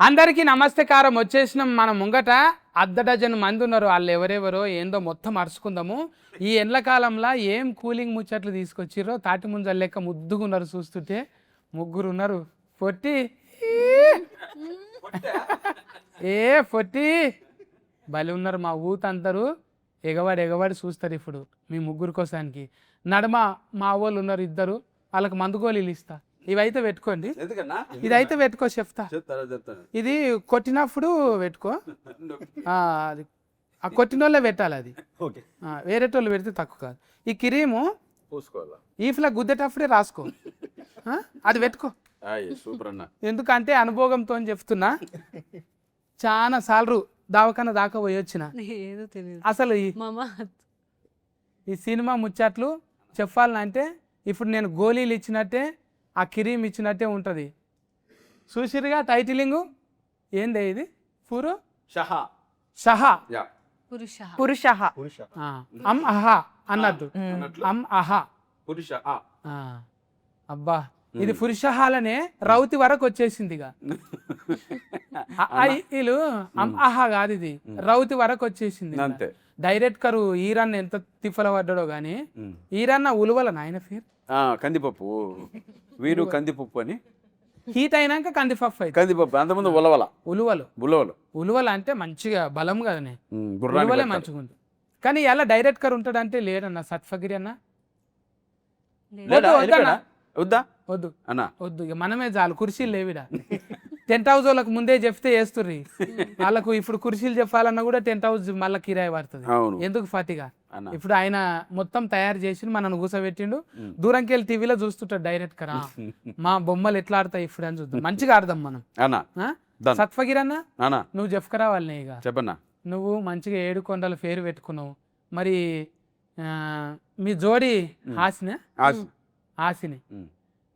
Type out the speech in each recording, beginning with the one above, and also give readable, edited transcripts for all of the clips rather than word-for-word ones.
అందరికీ నమస్తేకారం. వచ్చేసినాం మన ముంగట అర్ధ డజన్ మంది ఉన్నారు. వాళ్ళు ఎవరెవరో ఏందో మొత్తం అరుచుకుందాము. ఈ ఎండ్లకాలంలో ఏం కూలింగ్ ముచ్చట్లు తీసుకొచ్చిర్రో తాటి ముంజలు లెక్క ముద్దుగున్నారు. చూస్తుంటే ముగ్గురు ఉన్నారు. పొట్టి ఏ పొట్టి బలి ఉన్నారు. మా ఊతందరూ ఎగవాడి చూస్తారు ఇప్పుడు మీ ముగ్గురు కోసానికి. నడమ మా వాళ్ళు ఉన్నారు ఇద్దరు, వాళ్ళకి మందు గోళీలు ఇస్తా. ఇవైతే పెట్టుకోండి, ఇదైతే పెట్టుకో చెప్తా. ఇది కొట్టినప్పుడు పెట్టుకో, అది ఆ కొట్టినోళ్ళే పెట్టాలి. అది వేరేటోళ్ళు పెడితే తక్కువ కాదు. ఈ క్రీము ఈఫ్లా గుద్దేటప్పుడే రాసుకో, అది పెట్టుకో. ఎందుకంటే అనుభవంతో చెప్తున్నా. చాలా సార్లు దావకన్నా దాకా పోయి వచ్చిన. అసలు ఈ సినిమా ముచ్చట్లు చెప్పాలంటే ఇప్పుడు నేను గోళీలు ఇచ్చినట్టే ఆ కిరీమ్ ఇచ్చినట్టే ఉంటుంది. చూసిరుగా టైటిలింగు ఏందే ఇది? షహా పురుష అమ్ అహా అన్నట్టు. అమ్ అహా అబ్బా, ఇది పురుషహాలనే రౌతి వరకు వచ్చేసింది. ఇక వీళ్ళు అమ్ అహా కాదు, ఇది రౌతి వరకు వచ్చేసింది. డైరెక్ట్ కరు ఈరన్న ఎంత తిఫల పడ్డాడో గానీ, ఈరన్న ఉలువల నాయన పేరు కందిపప్పు, వీరు కందిపప్పు అని. హీట్ అయినాక కందిపప్పు అయితే కందిపప్పు, అంతకుముందు ఉలవలు అంటే మంచిగా బలం కదనే, ఉలువలే మంచిగా ఉంది. కానీ ఎలా డైరెక్ట్ కర్ ఉంటాడంటే లేడన్న సత్ఫగిరి అన్న. వద్దు అన్న, వద్దు, ఇక మనమే చాలు. కుర్చీలు లేవిడా. టెంట్ హౌస్ వాళ్ళకి ముందే చెప్తే వేస్తుర్రి. వాళ్ళకు ఇప్పుడు కుర్చీలు చెప్పాలన్నా కూడా టెంట్ హౌస్ మళ్ళీ కిరాయి పడుతుంది. ఎందుకు ఫాతిగా? ఇప్పుడు ఆయన మొత్తం తయారు చేసి మనల్ని కూసబెట్టిండు. దూరంకి వెళ్ళి టీవీలో చూస్తుంటాడు డైరెక్ట్ కరా. మా బొమ్మలు ఎట్లా ఆడతాయి ఇప్పుడు అని చూద్దాం. మంచిగా ఆడదాం మనం. సత్ఫగిర్ అన్న, నువ్వు చెప్పుకరా వాళ్ళని. ఇక చెప్పన్నా, నువ్వు మంచిగా 7 కొండల పేరు పెట్టుకున్నావు. మరి మీ జోడి ఆసిని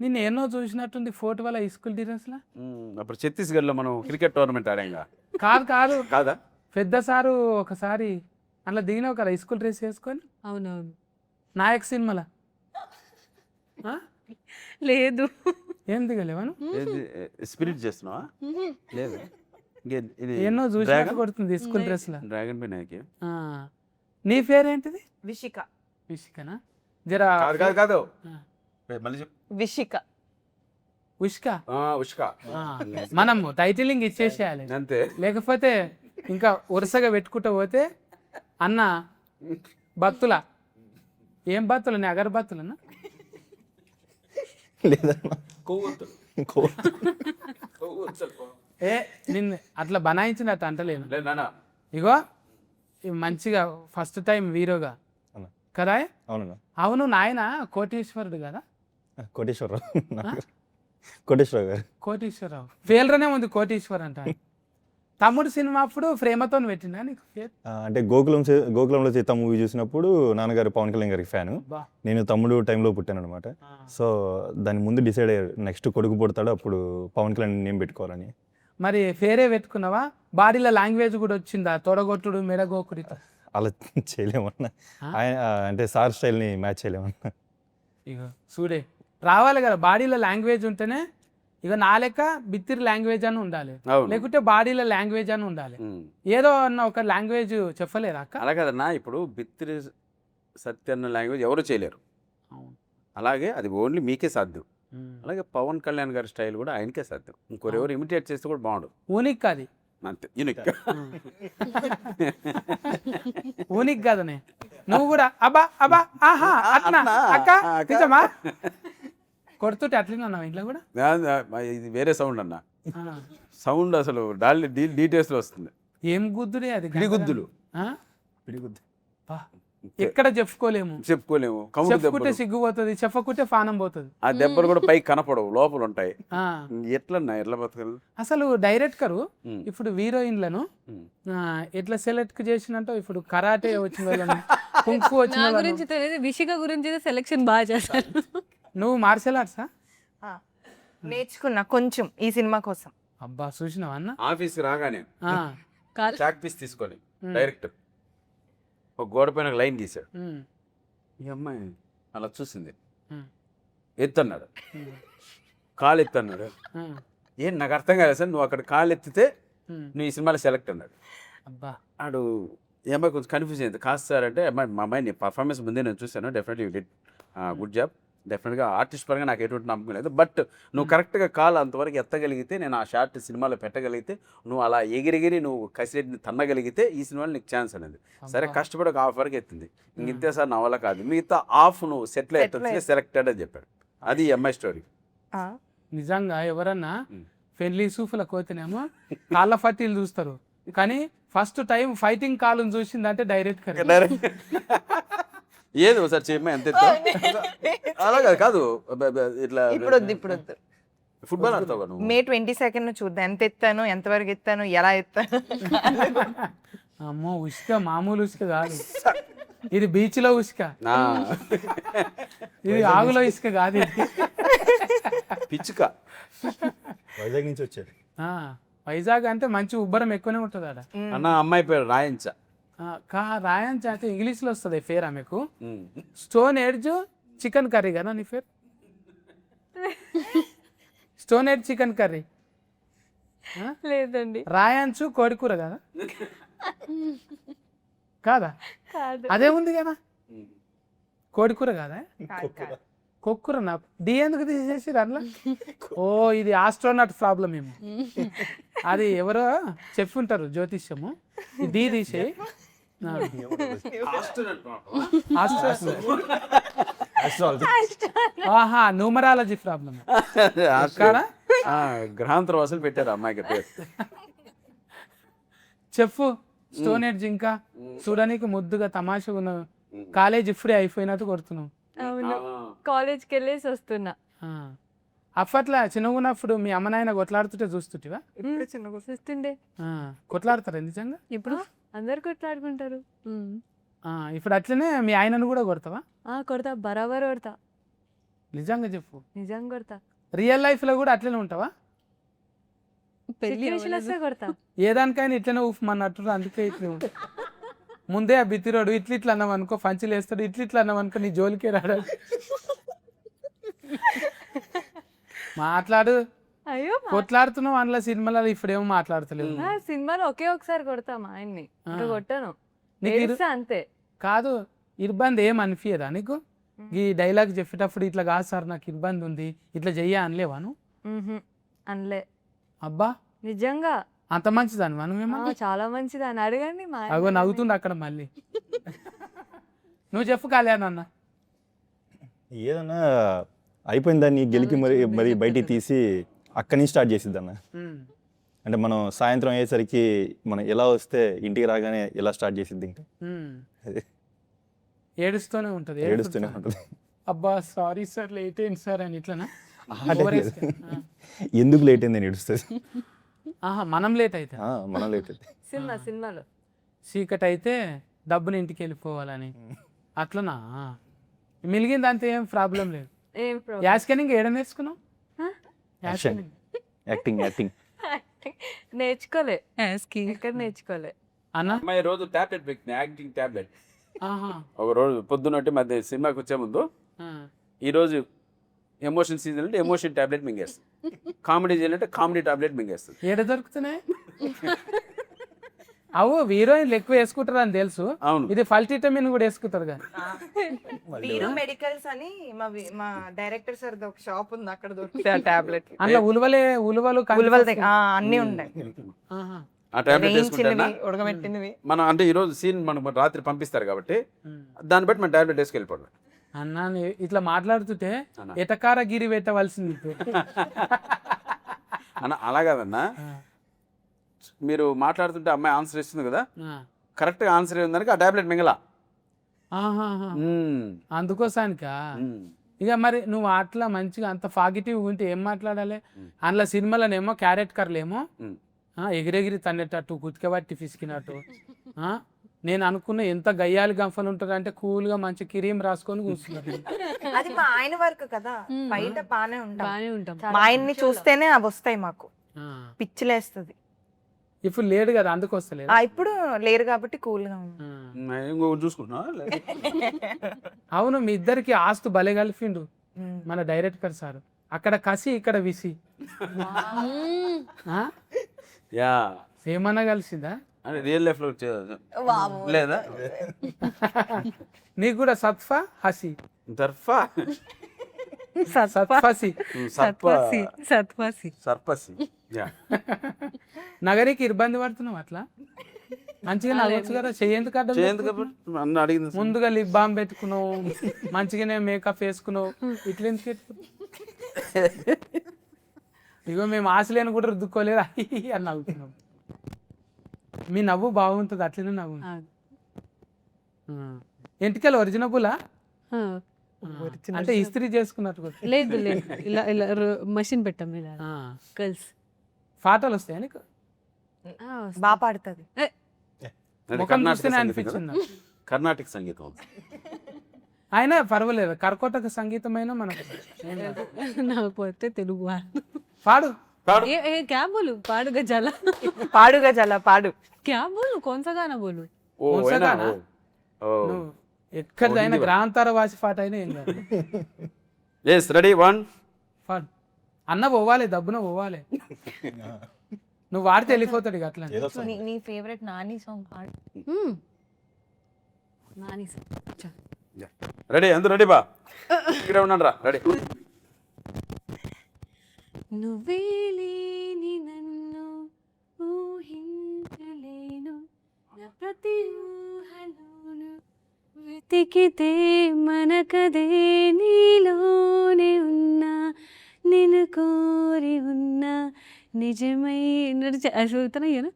నిన్ను ఎన్నో చూసినట్టుంది ఫోటో వల్ల స్కూల్ డ్రెస్లా. అప్పుడు ఛత్తీస్గఢ్ లో మనం క్రికెట్ టోర్నమెంట్ ఆడాంగా. కాదు కాదా, పెద్ద సారు ఒకసారి అలా దిగినావు కదా స్కూల్ డ్రెస్ వేసుకొని. అవునవును, నాయక్ సినిమాలో. లేదు, ఏం దిగలేవాను? స్పిరిట్ చేస్తున్నావా? లేదు, ఎన్నో చూసి కొడుతుంది స్కూల్ డ్రెస్ లా. డ్రాగన్ బి నాయక్. నీ పేరేంటిది? విషికనా? జరా కాదు, ఉష్క. మనం టైటిలింగ్ ఇచ్చేసేయాలి అంతే, లేకపోతే ఇంకా వరుసగా పెట్టుకుంటూ పోతే అన్న బత్తుల. ఏం బత్తులని? అగరబత్తులన్నా? ఏ నిన్ను అట్లా బనాయించినట్టు అంటలేను. ఇగో మంచిగా ఫస్ట్ టైం హీరోగా కదా. అవును, నాయన కోటేశ్వరుడు కదా. కోటేశ్వరరావు పేర్లోనే ఉంది కోటేశ్వర్ అంట. తమ్ముడు సినిమా అప్పుడు ప్రేమతో పెట్టినా నీకు పేరు? అంటే గోకులంలో సీత మూవీ చూసినప్పుడు నాన్నగారు పవన్ కళ్యాణ్ గారికి ఫ్యాను. నేను తమ్ముడు టైంలో పుట్టాను అనమాట. సో దాని ముందు డిసైడ్ అయ్యారు నెక్స్ట్ కొడుకు పుడతాడు అప్పుడు పవన్ కళ్యాణ్ నేమ్ పెట్టుకోవాలని. మరి పేరే పెట్టుకున్నావా? బాడీలో లాంగ్వేజ్ కూడా వచ్చిందా? తొడగొట్టుడు, మెడగోకుడితో అలా చేయలేమన్నా. అంటే సార్ స్టైల్ని మ్యాచ్ చేయలేమన్నా. ఇక చూడే రావాలి కదా, బాడీలో లాంగ్వేజ్ ఉంటేనే. ఇక నా లెక్క బిత్తిరి లాంగ్వేజ్ అని ఉండాలి, లేకుంటే బాడీలో లాంగ్వేజ్ అని ఉండాలి. ఏదో అన్న ఒక లాంగ్వేజ్ చెప్పలేదా అక్క? అలా కదన్నా, ఇప్పుడు బిత్తిరి సత్య అన్న లాంగ్వేజ్ ఎవరు చేయలేరు. అలాగే అది ఓన్లీ మీకే సాధ్యం. అలాగే పవన్ కళ్యాణ్ గారి స్టైల్ కూడా ఆయనకే సాధ్యం. ఇంకొరెవరు ఇమిటేట్ చేస్తే కూడా బాగుండు. ఊనిక్ అది అంతే, యూనిక్. ఊనిక్ కదనే. నువ్వు కూడా అబ్బా అబ్బా ఆహా అట్నా అక్క నిజమా? కొడుతుంటే అట్లనే ఇంట్లో కూడా. ఇది వేరే సౌండ్ అన్న, సౌండ్ అసలు డీటెయిల్స్ లో వస్తుంది. ఏం గుద్దుడే అది? పిడిగుద్దులు. ఎక్కడ చెప్పుకోలేము. చెప్పుకుంటే సిగ్గుపోతుంది, చెప్పకుంటే పానం పోతుంది. ఆ దెబ్బలు కూడా పైకి కనపడవు, లోపల ఉంటాయి. ఎట్లా బతకదు అసలు డైరెక్ట్ కరు. ఇప్పుడు హీరోయిన్లను ఎట్లా సెలెక్ట్ చేసినట్టు ఇప్పుడు కరాటే వచ్చిన వాళ్ళను, కుంఫు వచ్చిన గురించి తెలియదు. విషిక గురించి సెలెక్షన్ బాగా చేశారు. నువ్వు మార్షల్ ఆర్ట్సా? నేర్చుకున్నా కొంచెం ఈ సినిమా కోసం. అబ్బా చూసినావా అన్న? ఆఫీస్ రాగానే చాక్ పీస్ తీసుకొని డైరెక్ట్ ఒక గోడ పైన లైన్ గీసాడు. ఈ అమ్మాయి అలా చూసింది, ఎత్తన్నాడు, కాలు ఎత్తన్నాడు. ఏం నాకు అర్థం కాలేదు సార్, నువ్వు అక్కడ కాళ్ళు ఎత్తితే నువ్వు ఈ సినిమాలో సెలెక్ట్ అన్నాడు. అబ్బా ఆడు ఈ అమ్మాయి కొంచెం కన్ఫ్యూజ్ అయింది. కాదు సార్ అంటే అమ్మాయి మా అమ్మాయిని పర్ఫార్మెన్స్ ముందే నేను చూశాను, definitely you did good job, డెఫినెట్గా ఆర్టిస్ట్ పరంగా నాకు ఎటువంటి నమ్మకం లేదు, బట్ నువ్వు కరెక్ట్గా కాల్ అంతవరకు ఎత్తగలిగితే నేను ఆ షార్ట్ సినిమాలో పెట్టగలిగితే, నువ్వు అలా ఎగిరెగిరి నువ్వు కసిరెడ్డిని తన్నగలిగితే ఈ సినిమాలో నీకు ఛాన్స్ అనేది. సరే కష్టపడి ఒక హాఫ్ వరకు ఎత్తింది, ఇంతే సార్ నా వల్ల కాదు, మిగతా హాఫ్ నువ్వు సెటిల్ ఎత్తొచ్చి సెలెక్టెడ్ అని చెప్పాడు. అది ఈ అమ్మాయి స్టోరీ. నిజంగా ఎవరన్నా పెళ్లి సూఫుల కోతేనేమో కాళ్ళ ఫట్టీలు చూస్తారు, కానీ ఫస్ట్ టైం ఫైటింగ్ కాళ్ళను చూసిందంటే డైరెక్ట్ ఏది ఒకసారి చేయమ్మా ఎంత ఎత్తు? అలా కాదు కాదు ఇట్లా ఇప్పుడు వద్దు ఫుట్బాల్ ఆడతావు నువ్వు. మే 22 చూద్దాం, ఎంత ఎత్తాను, ఎంతవరకు ఎత్తాను, ఎలా ఎత్తాను. అమ్మో ఉసుక మామూలు ఉసుక కాదు, ఇది బీచ్ లో ఉసుక, ఆ, ఇది ఆగులో ఇసుక కాదు ఇది. పిచ్చుక. వైజాగ్ నుంచి వచ్చారు. వైజాగ్ అంటే మంచి ఉబ్బరం ఎక్కువనే ఉంటుంది ఆడ. అన్న అమ్మాయి పేరు రాయించ. రాయంచ అంటే ఇంగ్లీష్ లో వస్తుంది పేరు ఆమెకు. స్టోన్ ఎడ్జ్ చికెన్ కర్రీ కదా నీ పేరు? స్టోన్ ఎడ్జ్ చికెన్ కర్రీ లేదండి. రాయంచు కోడికూర కదా కాదా? కాదు. అదే ఉంది కదా కోడికూర కాదా? కొక్కుర నా డి ఎందుకు తీసేసి అందులో? ఓ ఇది ఆస్ట్రోనాట్ ప్రాబ్లం ఏమో, అది ఎవరో చెప్పుంటారు జ్యోతిష్యము, ఈ డి తీసేయి. ఆహా న్యూమరాలజీ ప్రాబ్లం గ్రహాంతర వసూలు పెట్టారు అమ్మాయికి పేరు. చెప్పు. స్టోన్ ఎడ్జ్ ఇంకా చూడడానికి ముద్దుగా తమాషగా ఉన్న కాలేజ్ ఇప్పుడే అయిపోయినట్టు కొడుతున్నావు. అవును, కాలేజ్కి వెళ్ళేసి వస్తున్నా. అప్పట్లో చిన్నగా ఉన్నప్పుడు మీ అమ్మ నాయన కొట్లాడుతుంటే చూస్తుంటివా? చూస్తుండే. కొట్లాడతారా నిజంగా? ఇప్పుడు అందరు కొట్లాడుకుంటారు. ఇప్పుడు అట్లనే మీ ఆయనను కూడా కొడతావా? కొడతా, బరాబర్ కొడతా. నిజంగా చెప్పు. నిజంగా కొడతా. రియల్ లైఫ్ లో కూడా అట్లనే ఉంటావా? సిచ్యువేషన్ వస్తే కొడతా. ఏదానికైనా ఇట్లనే ఊఫమన్నట్టు, అందుకే ఇట్లా ఉంటుంది. ముందే ఆ బిత్తిరోడు ఇట్లా అన్నాం అనుకో పంచులు వేస్తాడు, ఇట్లా అన్నాం అనుకో నీ జోలికే రాడు. మాట్లాడు. అయ్యో కొట్లాడుతున్నావు అందులో సినిమాలో, ఇప్పుడేమో మాట్లాడతలేవు. సినిమాలో ఒకే ఒకసారి కొడతా మా ఆయన్ని, ఇంకా కొట్టాను నీకు ఏడుస్తా అంతే. కాదు ఇబ్బంది ఏం అనిపించదా నీకు? ఈ డైలాగ్ చెప్పేటప్పుడు ఇట్లా కాదు సార్ నాకు ఇబ్బంది ఉంది ఇట్లా చెయ్యా అనలేవాను? అనలే. అబ్బా నిజంగా అంత మంచిదాన్ని మనమేమో. చాలా మంచిది అని అడగండి. మా ఆయన అగో నవ్వుతుండు అక్కడ మళ్ళీ. నువ్వు చెప్పు కళ్యాణ్ అన్న. ఏదన్నా అయిపోయిన దాన్ని గెలికి మరి బయటికి తీసి అక్కడి నుంచి స్టార్ట్ చేసిద్ది అన్న. అంటే మనం సాయంత్రం అయ్యేసరికి మనం ఎలా వస్తే ఇంటికి రాగానే ఎలా స్టార్ట్ చేసిద్ది ఇంకా అదే ఏడుస్తూనే ఉంటుంది. ఏడుస్తూనే ఉంటుంది. అబ్బా సారీ సార్ లేట్ అయింది సార్ అని ఇట్లనా? ఎందుకు లేట్ అయింది అని ఏడుస్తుంది. మనం లేట్ అయితే, మనం లేట్ అయితే సినిమాలో చీకటి అయితే డబ్బుని ఇంటికి వెళ్ళిపోవాలని అట్లనా? మిలిగింది అంతే, ఏం ప్రాబ్లం లేదు. ఏం యాస్కెనింగ్ ఏడ నేర్చుకున్నావు? యాక్టింగ్ నేర్చుకోలే, ఎక్కడ నేర్చుకోలే అన్న. అమ్మాయి రోజు టాబ్లెట్ పెట్టింది, యాక్టింగ్ టాబ్లెట్. ఒక రోజు పొద్దున్నట్టు మధ్య సినిమాకి వచ్చే ముందు ఈరోజు ఎమోషన్ సీజన్ అంటే ఎమోషన్ టాబ్లెట్ మింగేస్తుంది, కామెడీ సీజన్ అంటే కామెడీ టాబ్లెట్ మింగేస్తుంది. ఏడ దొరుకుతున్నాయి? అవు హీరోయిన్లు ఎక్కువ వేసుకుంటారు అని తెలుసు. అవును, ఇది ఫల్టిటమిన్ కూడా వేసుకుంటారు కదా. వీరు మెడికల్స్ అని మా డైరెక్టర్ సార్ ఒక షాప్ ఉంది, అక్కడ దొరుకుతాయి ఆ టాబ్లెట్. అందులో ఉలువలు అన్ని ఉన్నాయి. ఆ టాబ్లెట్ వేసుకుంటా ఉడకబెట్టినవి మనం. అంటే ఈరోజు సీన్ మనం రాత్రి పంపిస్తారు కాబట్టి దాన్ని బట్టి మనం టాబ్లెట్ వేసుకెళ్ళిపోవడం. అన్నా ఇట్లా మాట్లాడుతుంటే ఎటకార గిరి పెట్టవలసింది. అన్న అలా కాదన్నా, మీరు మాట్లాడుతుంటే అమ్మాయి ఆన్సర్ ఇస్తుంది కదా, కరెక్ట్గా ఆన్సర్ ఏందానికి ఆ టాబ్లెట్ మింగలా. అందుకోసానికా? ఇక మరి నువ్వు అట్లా మంచిగా అంత పాజిటివ్ ఉంటే ఏం మాట్లాడాలి? అందులో సినిమాలోనేమో క్యారెట్ కర్లేమో ఎగిరెగిరి తన్నేటట్టు కుతికబట్టి పిసికినట్టు. నేను అనుకున్న ఎంత గయ్యాలి గంఫలు ఉంటుంది అంటే కూల్గా మంచి క్రీమ్ రాసుకొని కూర్చున్నారు. అది మా ఆయన వర్క్ కదా, బయట బానే ఉంటాం. మా ఆయన్ని చూస్తేనే అవి వస్తాయి మాకు, పిచ్చిలేస్తుంది. ఇప్పుడు లేడు కదా అందుకు వస్తలేదు. ఇప్పుడు లేరు కాబట్టి కూల్ గా చూసుకుంటున్నా. అవును మీ ఇద్దరికి ఆస్తు భలే కలిపిండు మన డైరెక్టర్ సార్. అక్కడ కసి ఇక్కడ విసి. ఆ? యా ఏమన్నా కలిసిందా అంటే రియల్ లైఫ్ లో లేదా నీకు కూడా సత్ఫా హసి దర్ఫా సత్ఫసి సర్పసి యా నగరికి ఇబ్బంది పడుతున్నావు అట్లా మంచిగా నవ్వచ్చు కదా చెయ్యేందుకు అడ్డం చేయండి పెట్టుకున్నావు? కాబట్టి అన్న అడిగింది ముందుగా లిప్ బామ్ పెట్టుకున్నావు మంచిగానే మేకప్ వేసుకున్నావు ఇట్లా ఎందుకు పెట్టుకున్నావు? ఇగో మేము ఆశలేని కూడా రుద్దుకోలేదు అని నవ్వుతున్నాం. మీ నవ్వు బాగుంటుంది అట్లనే నవ్వు. ఎంటికలు ఒరిజినబులా అంటే ఇస్త్రీ చేసుకున్నట్టు కూడా. లేదు లేదు ఇలా ఇలా మషిన్ పెట్టాం ఇలా గర్ల్స్ పాటలు వస్తాయా నీకు? బాగా పాడుతుంది. ముఖం చూస్తేనే అనిపించింది. కర్ణాటక సంగీతం అయినా పర్వాలేదు, కర్కోటక సంగీతమైనా మనకు ఏం కాదు. నాకు పోతే తెలుగు పాడు. क्या बोलूं पाड़ गजाला పాడుగా చాలా పాడు. क्या बोलूं कौन सा गाना बोलूं ఓ వంశగానా? ఓ నువ్వు ఎక్కడిదైనా గ్రాంతార వాసి పాట అయినా ఏం కాదు. ఎస్ రెడీ 1 పాడు. అన్న పోవాలి, దబ్బున పోవాలి. నువ్వు వాడితే వెళ్ళిపోతాడు ఇక అట్లా. నీ ఫేవరెట్ నాని సాంగ్ పాడు. नानी से రెడీ అందరూ రెడీ బా ఇక్కడ ఉన్నాను రా రెడీ నువ్వే లేని నన్ను ఊహించలేను నా ప్రతి ఊహలోను వెతికితే మనకదే నీలోనే ఉన్నా నిన్ను కోరి ఉన్నా నిజమై చదువుతున్నాను.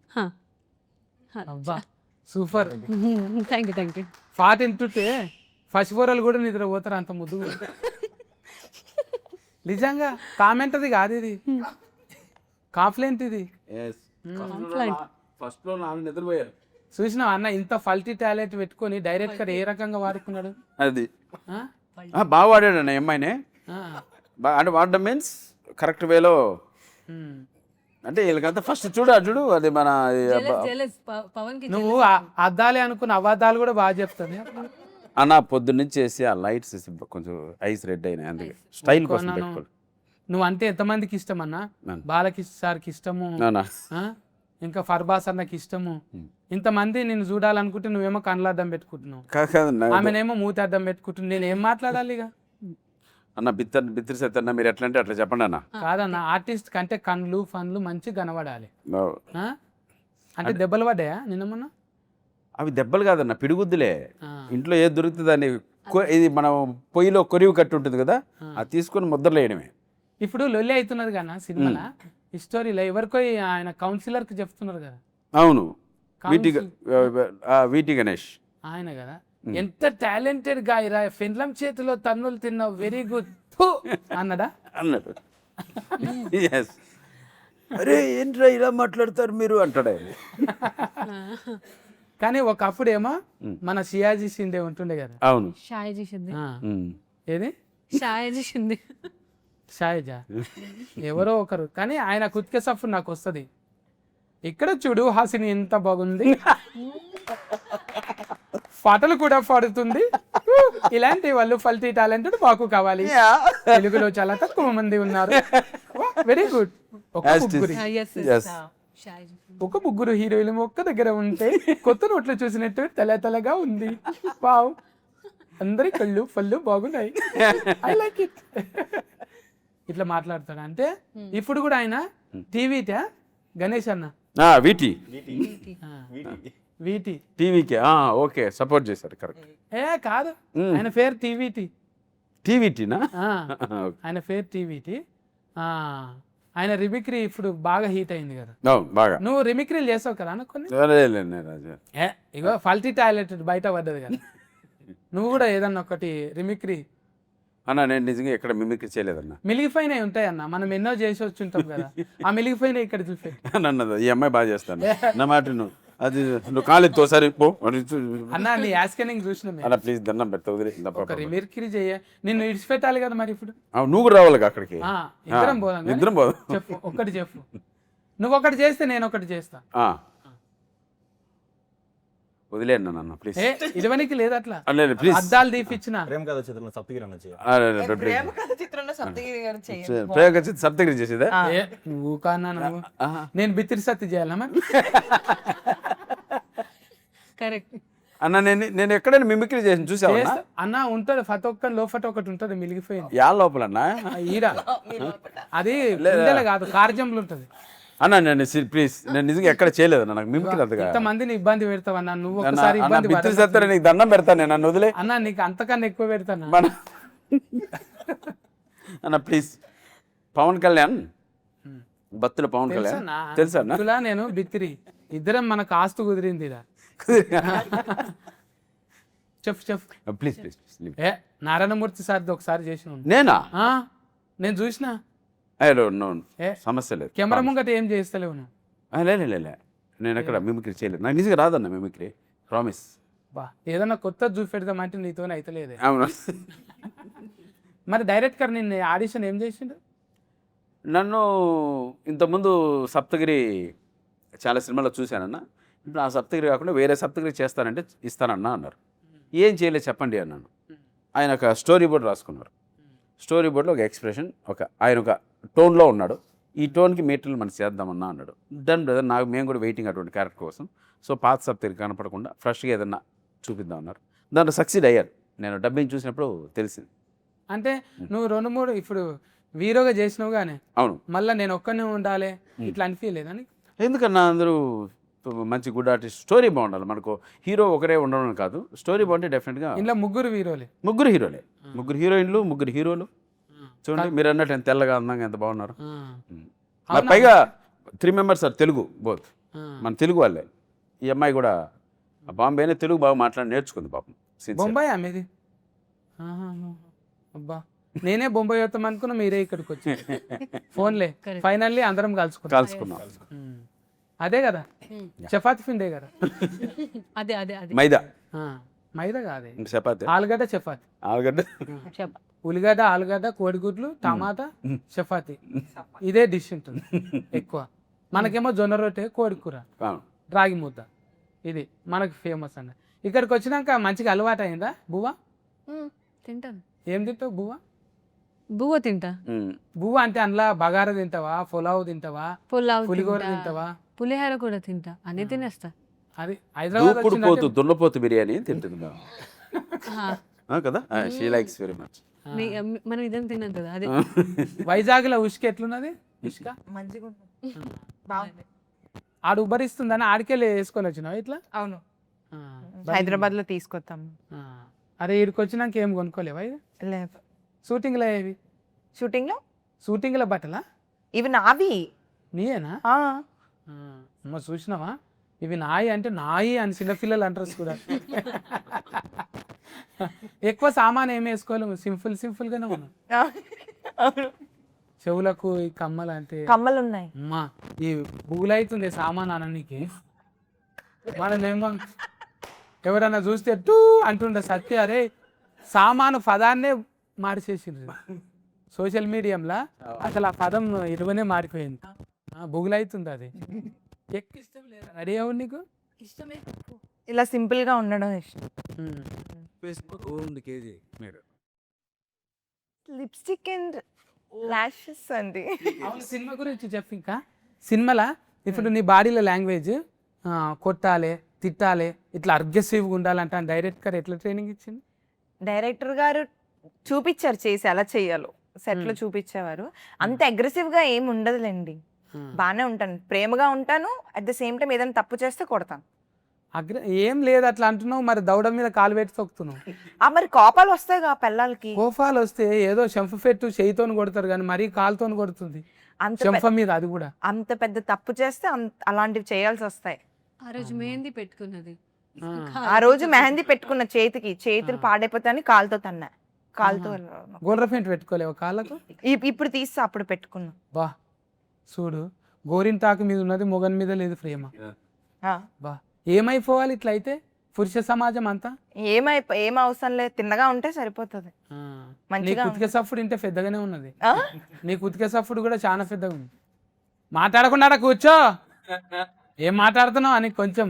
అబ్బా సూపర్. థ్యాంక్ యూ పాట వింటుంటే పసిపోరలు కూడా నిద్ర పోతారు, అంత ముద్దు. నిజంగా కామెంట్ అది కాదు, ఇది కాంప్లైంట్. ఇది ఫస్ట్ లో నాన్న నిద్రపోయారు. చూసినావు అన్న ఇంత ఫల్టీ టాలెంట్ పెట్టుకొని డైరెక్టర్ ఏ రకంగా వాడుకున్నాడు. అది ఆ? బాగా వాడాడు అన్న అమ్మాయిని. ఆ. అంటే వాడడం మీన్స్ కరెక్ట్ వేలో. ఉమ్. అంటే వీళ్ళకంతా ఫస్ట్ చూడు అది మన పవన్ కి నువ్వు అద్దాలే అనుకున్న అబద్ధాలు కూడా బాగా చెప్తాను. అన్న పొద్దున్నుంచి చేసి ఆ లైట్స్ కొంచెం ఐస్ రెడ్ అయినాయి, అందుకే స్టైల్ కోసం పెట్టుకోవాలి. నువ్వు అంటే ఎంతమందికి ఇష్టం అన్న? బాలకిష్ సార్కి ఇష్టము, ఆ? ఇంకా ఫర్బాస్ అన్నకి ఇష్టము. ఇంతమంది నేను చూడాలనుకుంటే నువ్వేమో కళ్ళద్దం పెట్టుకుంటున్నావు, ఆమెనేమో మూతి అద్దం పెట్టుకుంటున్నావు. నేను ఏం మాట్లాడాలి ఇక? అన్న బిత్తిరి సత్తన్న మీరు ఎట్లా అంటే అట్లా చెప్పండి అన్న. కాదన్న, ఆర్టిస్ట్ కంటే కళ్ళు ఫన్లు మంచిగా కనబడాలి. ఆ? అంటే దెబ్బలు పడ్డాయా నిన్న మొన్న? అవి దెబ్బలు కాదన్న, పిడిగుద్దులే. ఇంట్లో ఏది దొరుకుతుంది అని ఇది మనం పొయ్యిలో కొరివి కట్టి ఉంటుంది కదా, అది తీసుకొని ముద్రలు వేయడమే. ఇప్పుడు లొల్లి అవుతున్నది కదా సినిమాలో, ఈ స్టోరీలో ఎవరికో ఆయన కౌన్సిలర్కి చెప్తున్నారు కదా. అవును, వీటి గణేష్ ఆయన కదా. ఎంత టాలెంటెడ్ గా ఇరా, ఫిన్లం చేతిలో తన్నులు తిన్నావు, వెరీ గుడ్ అన్నడా అన్నాడు. ఎస్, అరే ఏంట్రా ఇలా మాట్లాడతారు మీరు అంటాడు ఆయన. కానీ ఒకప్పుడేమో మన షియాజీ షిండే ఉంటుండే కదా. అవును, షాయజీ షిందే. ఏది షాయజీ షిందే షాయజా ఎవరో ఒకరు, కానీ ఆయన కుత్కే సఫ్ నాకు వస్తుంది. ఇక్కడ చూడు హాసిని ఎంత బాగుంది, పాటలు కూడా పాడుతుంది. ఇలాంటి వాళ్ళు ఫల్టీ టాలెంటెడ్ మాకు కావాలి. తెలుగులో చాలా తక్కువ మంది ఉన్నారు. Very good. ఒక ముగ్గురు హీరోయిన్ ఒక్క దగ్గర ఉంటే కొత్త నోట్లు చూసినట్టు తెల్లగా ఉంది. వావ్, అందరి కళ్ళు పళ్ళు బాగున్నాయి. I like it. ఇట్లా మాట్లాడతాడు. అంటే ఇప్పుడు కూడా ఆయన టీవీటా గణేష్ అన్న వీటి వీటి టీవీకి ఓకే సపోర్ట్ చేశారు, కరెక్ట్. కాదు, ఆయన పేరు టీవీటీ. టీవీటీనా? ఆయన పేరు టీవీటీ. ఆయన రిమిక్రీ ఇప్పుడు బాగా హీట్ అయింది కదా. బాగా. నువ్వు రిమిక్రీలు చేసావు కదా అనుకుని. ఇగో ఫల్టీ టాలెంటెడ్ బయట పడ్డది కదా. నువ్వు కూడా ఏదన్నా ఒకటి రిమిక్రీ అన్న. నేను నిజంగా ఎక్కడ మిమిక్రీ చేయలేదన్న. మిలిగిపోయినవి ఉంటాయి అన్న, మనం ఎన్నో చేసి వచ్చి ఉంటాం కదా. ఆ మిలిగిపోయినాయి ఇక్కడ చూసే నన్నది ఈ అమ్మాయి బాగా చేస్తాను నా మాట. నువ్వు అది నువ్వు కాలేదు తోసారి పో అన్న. నీ యాస్కెనింగ్ చూసిన అన్న, ప్లీజ్ దండం పెడతా ఒక రిమిక్రీ చేయ, నిన్ను ఇడిచిపెట్టాలి కదా మరి. ఇప్పుడు నువ్వు కూడా రావాలి అక్కడికి. ఇద్దరం పోదాం. ఇద్దరం పోదాం. చెప్పు, ఒక్కటి చెప్పు. నువ్వు ఒకటి చేస్తే నేను ఒకటి చేస్తా. వదిలేను నన్ను ప్లీజ్. ఏ ఇదివనికి లేదు అట్లా లేదు ప్లీజ్. అద్దాలు తీపిచ్చిన ప్రేమ కథ చిత్రంలో సప్తగిరి అన్న చేయాలి. ప్రేమ కథ చిత్రంలో సప్తగిరి గారు చేయండి. ప్రయోగ సప్తగిరి చేసేదా? ఏ నువ్వు కానా నువ్వు నేను బిత్తిరి సత్తి చేయాలా మరి? కరెక్ట్. అన్న నేను ఎక్కడైనా మిమిక్రీ చేసి చూసావా? చేస్తా. అన్న ఉంటది ఫత ఒక్క లోఫట ఒకటి ఉంటది మిలిగిపోయింది యా లోపలన్నా ఈడ అది గుండెల కాదు కార్జంలో ఉంటది. అన్న నేను ప్లీజ్ నేను నిజంగా ఎక్కడ చేయలేదు అన్న, నాకు మిమిక్రీ అంతగా. ఇంత మందిని ఇబ్బంది పెడతావు అన్న నువ్వు ఒకసారి ఇబ్బంది మిత్రులు పడకు. చెప్తారా నీకు దండం పెడతాను నేను, నన్ను వదిలే అన్న నీకు అంతకన్నా ఎక్కువ పెడతాను మన అన్న ప్లీజ్. పవన్ కళ్యాణ్ బత్తుల పవన్ కళ్యాణ్ తెలుసా అన్న? ఇలా నేను బిత్తిరి ఇద్దరం మనకు ఆస్తు కుదిరింది ఇదా. Chef please please please. ఏ నారాయణమూర్తి సార్ది ఒకసారి చేసిన నేనా? నేను చూసిన నో ఏ సమస్య లేదు. కెమెరా ముంగట ఏం చేస్తలేవు నువ్వు. లే నేను ఎక్కడ మిమిక్రీ చేయలేదు, నాకు నిజంగా రాదన్న మిమిక్రీ, ప్రామిస్. బా ఏదన్నా కొత్త చూపెడదామంటే నీతోనే అయితలేదే. అవును. మరి డైరెక్టర్ నిన్న ఆడిషన్ ఏం చేసిండు? నన్ను ఇంతకుముందు సప్తగిరి చాలా సినిమాలో చూశానన్న, ఇప్పుడు ఆ సప్తగిరి కాకుండా వేరే సప్తగిరి చేస్తానంటే ఇస్తానన్నా అన్నారు. ఏం చేయలేదు చెప్పండి అన్నాను. ఆయన ఒక స్టోరీ బోర్డ్ రాసుకున్నారు. స్టోరీ బోర్డులో ఒక ఎక్స్ప్రెషన్ ఆయన ఒక టోన్లో ఉన్నాడు, ఈ టోన్కి మెటీరియల్ మనం చేద్దామన్నా అన్నాడు. డన్ బ్రదర్, మేము కూడా వెయిటింగ్ అటువంటి క్యారెక్టర్ కోసం. సో పాత సప్తగిరి కనపడకుండా ఫ్రెష్గా ఏదన్నా చూపిద్దాం అన్నారు. దాంట్లో సక్సీడ్ అయ్యారు. నేను డబ్బింగ్ చూసినప్పుడు తెలిసింది. అంటే నువ్వు 2-3 ఇప్పుడు హీరోగా చేసినావు కానీ అవును. మళ్ళీ నేను ఒక్కనే ఉండాలి ఇట్లా అనిపించలేదని. ఎందుకన్నా అందరూ మంచి గుడ్ ఆర్టిస్ట్, స్టోరీ బాగుండాలి. మనకు హీరో ఒకరే ఉండడం కాదు, స్టోరీ బాగుంటే డెఫినెట్గా. ఇంట్లో ముగ్గురు హీరోలే, ముగ్గురు హీరోలే, ముగ్గురు హీరోయిన్లు, ముగ్గురు హీరోలు. చూడండి మీరు అన్నట్టు ఎంత తెల్లగా అందంగా ఎంత బాగున్నారు. మరి పైగా 3 members ఆర్ తెలుగు బోత్, మన తెలుగు వాళ్ళే. ఈ అమ్మాయి కూడా బాంబేనే తెలుగు బాగా మాట్లాడి నేర్చుకుంది పాపం. బొంబాయి అమ్మేది. అబ్బా నేనే బొంబాయి వస్తాం అనుకున్నా, మీరే ఇక్కడికి వచ్చి ఫోన్లే ఫైనల్లీ అందరం కలుసుకున్నాం. అదే కదా చపాతి పిండే కదా. అదే అదే అదే మైదా మైదా కాదే, చపాతి, ఆలుగడ్డ చపాతి, ఆలుగడ్డ, ఉల్లిగడ్డ, ఆలుగడ్డ, కోడిగుడ్లు, టమాటా, చపాతి. ఇదే డిష్ ఉంటుంది ఎక్కువ. మనకేమో జొన్న రొట్టె, కోడి కూర, రాగి ముద్ద, ఇది మనకు ఫేమస్ అన్న. ఇక్కడికి వచ్చినాక మంచిగా అలవాటు అయిందా బువ్వ? తింటాను. ఏం తింటావు బువ్వ? బువ్వ తింటా. బువ్వ అంటే అందులో బగారా తింటావా, పులావ్ తింటావా, పులావ్ పులిగోర తింటా, తింటావా? పులిహోర కూడా తింటా, అన్ని తినేస్తా. అది హైదరాబాద్ వచ్చినట్టే. దున్నపోతు బిర్యానీ తింటుంది ఆ, కదా. She likes very much. మనం ఇదేం తిన్నాం కదా అదే. వైజాగ్లో ఉష్క ఎట్లున్నది? ఉష్క మంచిగా ఉంది. బాగుంది. ఆడు ఉబ్బరిస్తుందని ఆడికెళ్ళి వేసుకొని వచ్చినావు ఇట్లా? అవును, ఆ, హైదరాబాద్ లో తీసుకొస్తాం. ఆ. అరే ఇక్కడికి వచ్చినాక ఏం కొనుక్కోలేవా? లేదు, షూటింగ్లో ఏవి? షూటింగ్ లో షూటింగ్లో బట్టలా? ఇవి నావి. నీయేనా? ఆ, అమ్మ చూసినావా, ఇవి నాయి అంటే నాయి అని చిన్నపిల్లలు అంటారు కూడా. ఎక్కువ సామాన్ ఏమి వేసుకోలేము, సింపుల్గానే ఉన్నాం. అవును. చెవులకు ఈ కమ్మలు అంటే కమ్మలు ఉన్నాయి. అమ్మా ఈ బుగులైతుంది సామాన్ అననికి. మనమేమో ఎవరన్నా చూస్తే టూ అంటుండే సత్య, అరే సామాను పదాన్నే మార్చేసిండ్రు సోషల్ మీడియంలో. అసలు ఆ పదం ఇరువనే మారిపోయింది. బుగులైతుంది అది. ఎక్కువ ఇష్టం లేదు. రెడీ అవ్వు, నీకు ఇష్టమే. ఇలా సింపుల్ గా ఉండడం ఇష్టం. లిప్స్టిక్ అండ్ లాషెస్ అండి. సినిమా గురించి చెప్పు. ఇంకా సినిమాలా ఇప్పుడు నీ బాడీలో లాంగ్వేజ్ కొట్టాలి, తిట్టాలి, ఇట్లా అగ్రెసివ్గా ఉండాలంటే డైరెక్టర్ ఎట్లా ట్రైనింగ్ ఇచ్చింది? డైరెక్టర్ గారు చూపించారు చేసి ఎలా చెయ్యాలో, సెట్ లో చూపించేవారు. అంత అగ్రెసివ్ గా ఏమి ఉండదులేండి, బాగానే ఉంటాను, ప్రేమగా ఉంటాను. అట్ ద సేమ్ టైం ఏదైనా తప్పు చేస్తే కొడతాను. ఏం లేదు అట్లా అంటున్నావు, మరి దౌడ మీద కాలు పెట్టి తొక్కుతున్నావు. మరి కోపాలు వస్తాయి కా పిల్లలకి. కోపాలు వస్తే ఏదో చెంప పెట్టు చేయితోని కొడతారు కానీ మరీ కాలుతోని కొడుతుంది చెంప మీద. అది కూడా అంత పెద్ద తప్పు చేస్తే అలాంటివి చేయాల్సి వస్తాయి. ఆ రోజు మెహందీ పెట్టుకున్నది, ఆ రోజు మెహందీ పెట్టుకున్న చేతులు పాడైపోతాయని కాలుతో తన్నా. కాలుతో గోల్ర పెయింట్ పెట్టుకోలేవు కాళ్ళకు? ఇప్పుడు తీస్తే అప్పుడు పెట్టుకున్నా. బా చూడు, గోరింటాకు మీద ఉన్నది మొగన్ మీద లేదు ప్రేమ. బా ఏమైపోవాలి ఇట్లా అయితే పురుష సమాజం అంతా? ఏం అవసరం లేదు, తిన్నగా ఉంటే సరిపోతుంది. నీ కుతికే సఫుడు ఇంటే పెద్దగానే ఉన్నది. నీ కుతికే సఫుడు కూడా చాలా పెద్దగా ఉంది. మాట్లాడకుండా కూర్చో, ఏం మాట్లాడుతున్నావు అని కొంచెం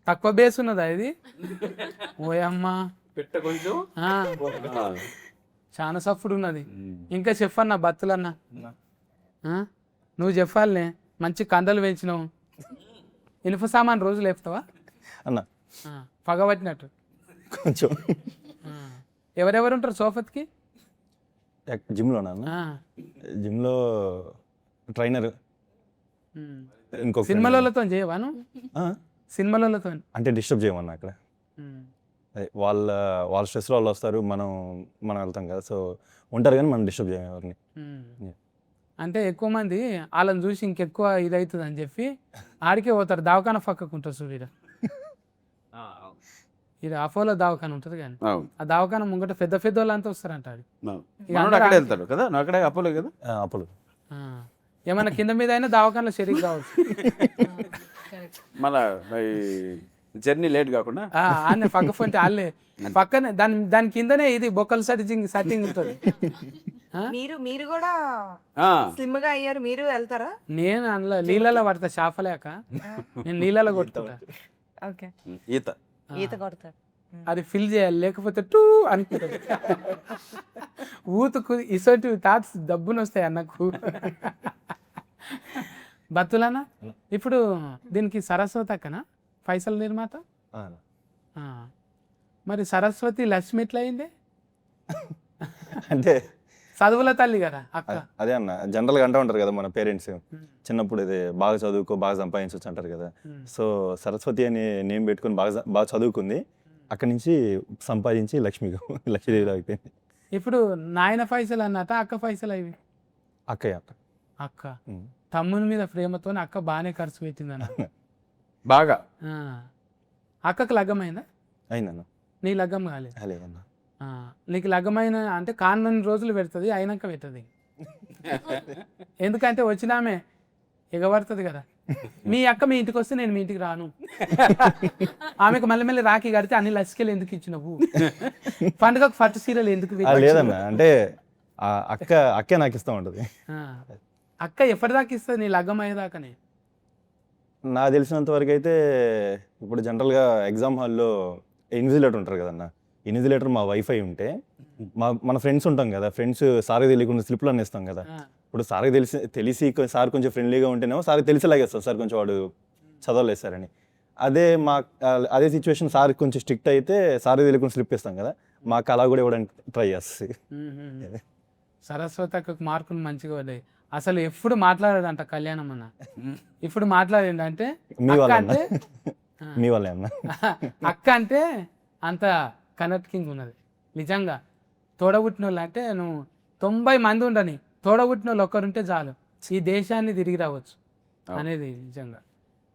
తక్కువ బేస్ ఉన్నదా ఇది? ఓయమ్మా, పెట్ట కొంచెం చాలా సఫ్డ్ ఉన్నది. ఇంకా చెప్పన్నా బత్తులన్నా, నువ్వు చెప్పాలనే. మంచి కండలు పెంచినావు, ఇనుప సామాన్ రోజు లేపుతావా అన్న పగబట్టినట్టు? కొంచెం ఎవరెవరు ఉంటారు సోఫత్కి? జిమ్లోనా అన్న? జిమ్లో ట్రైనర్, ఇంకొక సినిమాలతో చేయవాను? సినిమాలతో అంటే డిస్టర్బ్ చేయమన్నా అక్కడ. అదే వాళ్ళ స్ట్రెస్లో వాళ్ళు వస్తారు, మనం వెళ్తాం కదా, సో ఉంటారు కానీ మనం డిస్టర్బ్ చేయం ఎవరిని. అంటే ఎక్కువ మంది వాళ్ళని చూసి ఇంకెక్కువ ఇదవుతుంది అని చెప్పి ఆడికే పోతారు. దవాఖాన పక్కకు ఉంటుంది చూడ, ఇది అపోలో దవాఖాన ఉంటుంది కానీ ఆ దవాఖాన ముంగట పెద్ద పెద్ద వాళ్ళంతా వస్తారంట. అది అక్కడే వెళ్తాడు కదా, నువ్వు అక్కడే అపోలో కదా. అప్పుడు ఏమన్నా కింద మీద అయినా దవాఖానలో షరీక్ కావచ్చు. మళ్ళా జర్నీ లేట్ కాకుండా ఆనే పక్క ఫోన్ వాళ్ళే పక్కనే, దాని కిందనే ఇది బొక్కల సెట్టింగ్ ఉంటుంది. మీరు కూడా స్లిమ్ గా అయ్యారు, మీరు వెళ్తారా? నేను అందులో నీళ్ళలో పడతా, చేపలేక నేను నీళ్ళలో కొట్టుకుంటా. ఓకే, ఈత కొడతారు. అది ఫిల్ చేయాలి, లేకపోతే టూ అనుకుంటుంది. ఊతుకు ఇసొంటివి థాట్స్ దబ్బున వస్తాయి అన్నకు. బతులనా ఇప్పుడు దీనికి సరస్వతి అక్కనా పైసల నిర్మాత? మరి సరస్వతి లక్ష్మి ఎట్లా అయింది? అంటే చదువుల తల్లి కదా అక్క. అదే అన్న, జనరల్గా అంటూ ఉంటారు కదా మన పేరెంట్స్, చిన్నప్పుడు ఇది బాగా చదువుకో బాగా సంపాదించవచ్చు అంటారు కదా. సో సరస్వతి అని నేమ్ పెట్టుకుని బాగా చదువుకుంది, అక్కడి నుంచి సంపాదించి లక్ష్మీదేవిలో అయిపోయింది. ఇప్పుడు నాయన పైసలు అన్నట, అక్క పైసలు అవి? అక్కయ్య అక్క తమ్ముని మీద ప్రేమతో అక్క బాగానే ఖర్చు పెట్టిందన్న. బాగా. అక్కకు లగ్గమైందా? అయిందన్న. నీ లగ్గం కాలేదు? లేదన్న. నీకు లగ్గమైన అంటే కాన్నన్ని రోజులు పెడుతుంది, అయినాక పెట్టదు. ఎందుకంటే వచ్చినామే ఎగబడుతుంది కదా. మీ అక్క మీ ఇంటికి వస్తే నేను మీ ఇంటికి రాను. ఆమెకు మళ్ళీ మళ్ళీ రాఖీ కడితే అన్ని లసికలు ఎందుకు ఇచ్చినవు? పండుగకు పట్టు సీరలు ఎందుకు? లేదన్న, అంటే అక్కే నాకు ఇస్తా ఉంటుంది. అక్క ఎప్పటిదాకా ఇస్తుంది నీ లగ్గం అయ్యేదాకానే? నాకు తెలిసినంత వరకు అయితే ఇప్పుడు జనరల్గా ఎగ్జామ్ హాల్లో ఇన్విజిలేటర్ ఉంటారు కదన్న, ఇన్విజిలేటర్ మా వైఫై ఉంటే మన ఫ్రెండ్స్ ఉంటాం కదా, ఫ్రెండ్స్ సార్కి తెలియకుండా స్లిప్లు అన్నిస్తాం కదా. ఇప్పుడు సార్కి తెలిసి సార్ కొంచెం ఫ్రెండ్లీగా ఉంటేనేమో సార్కి తెలిసేలాగేస్తారు, సార్ కొంచెం వాడు చదవలేదు సార్ అని. అదే సిచ్యువేషన్ సార్కి కొంచెం స్ట్రిక్ట్ అయితే సార్కి తెలియకుండా స్లిప్ ఇస్తాం కదా, మాకు అలా కూడా ఇవ్వడానికి ట్రై చేస్తుంది. సరస్వతి అక్కకు మార్కులు మంచిగా పడ్డాయి. అసలు ఎప్పుడు మాట్లాడాడంట కళ్యాణం అన్న, ఇప్పుడు మాట్లాడిందంటే మీ వల్ల అన్న. అక్క అంటే అంత కనెక్టింగ్ ఉన్నది నిజంగా. తోడబుట్టిన వాళ్ళు అంటే నువ్వు 90 మంది ఉండని, తోడబుట్టిన వాళ్ళు ఒక్కరుంటే చాలు ఈ దేశాన్ని తిరిగి రావచ్చు అనేది నిజంగా.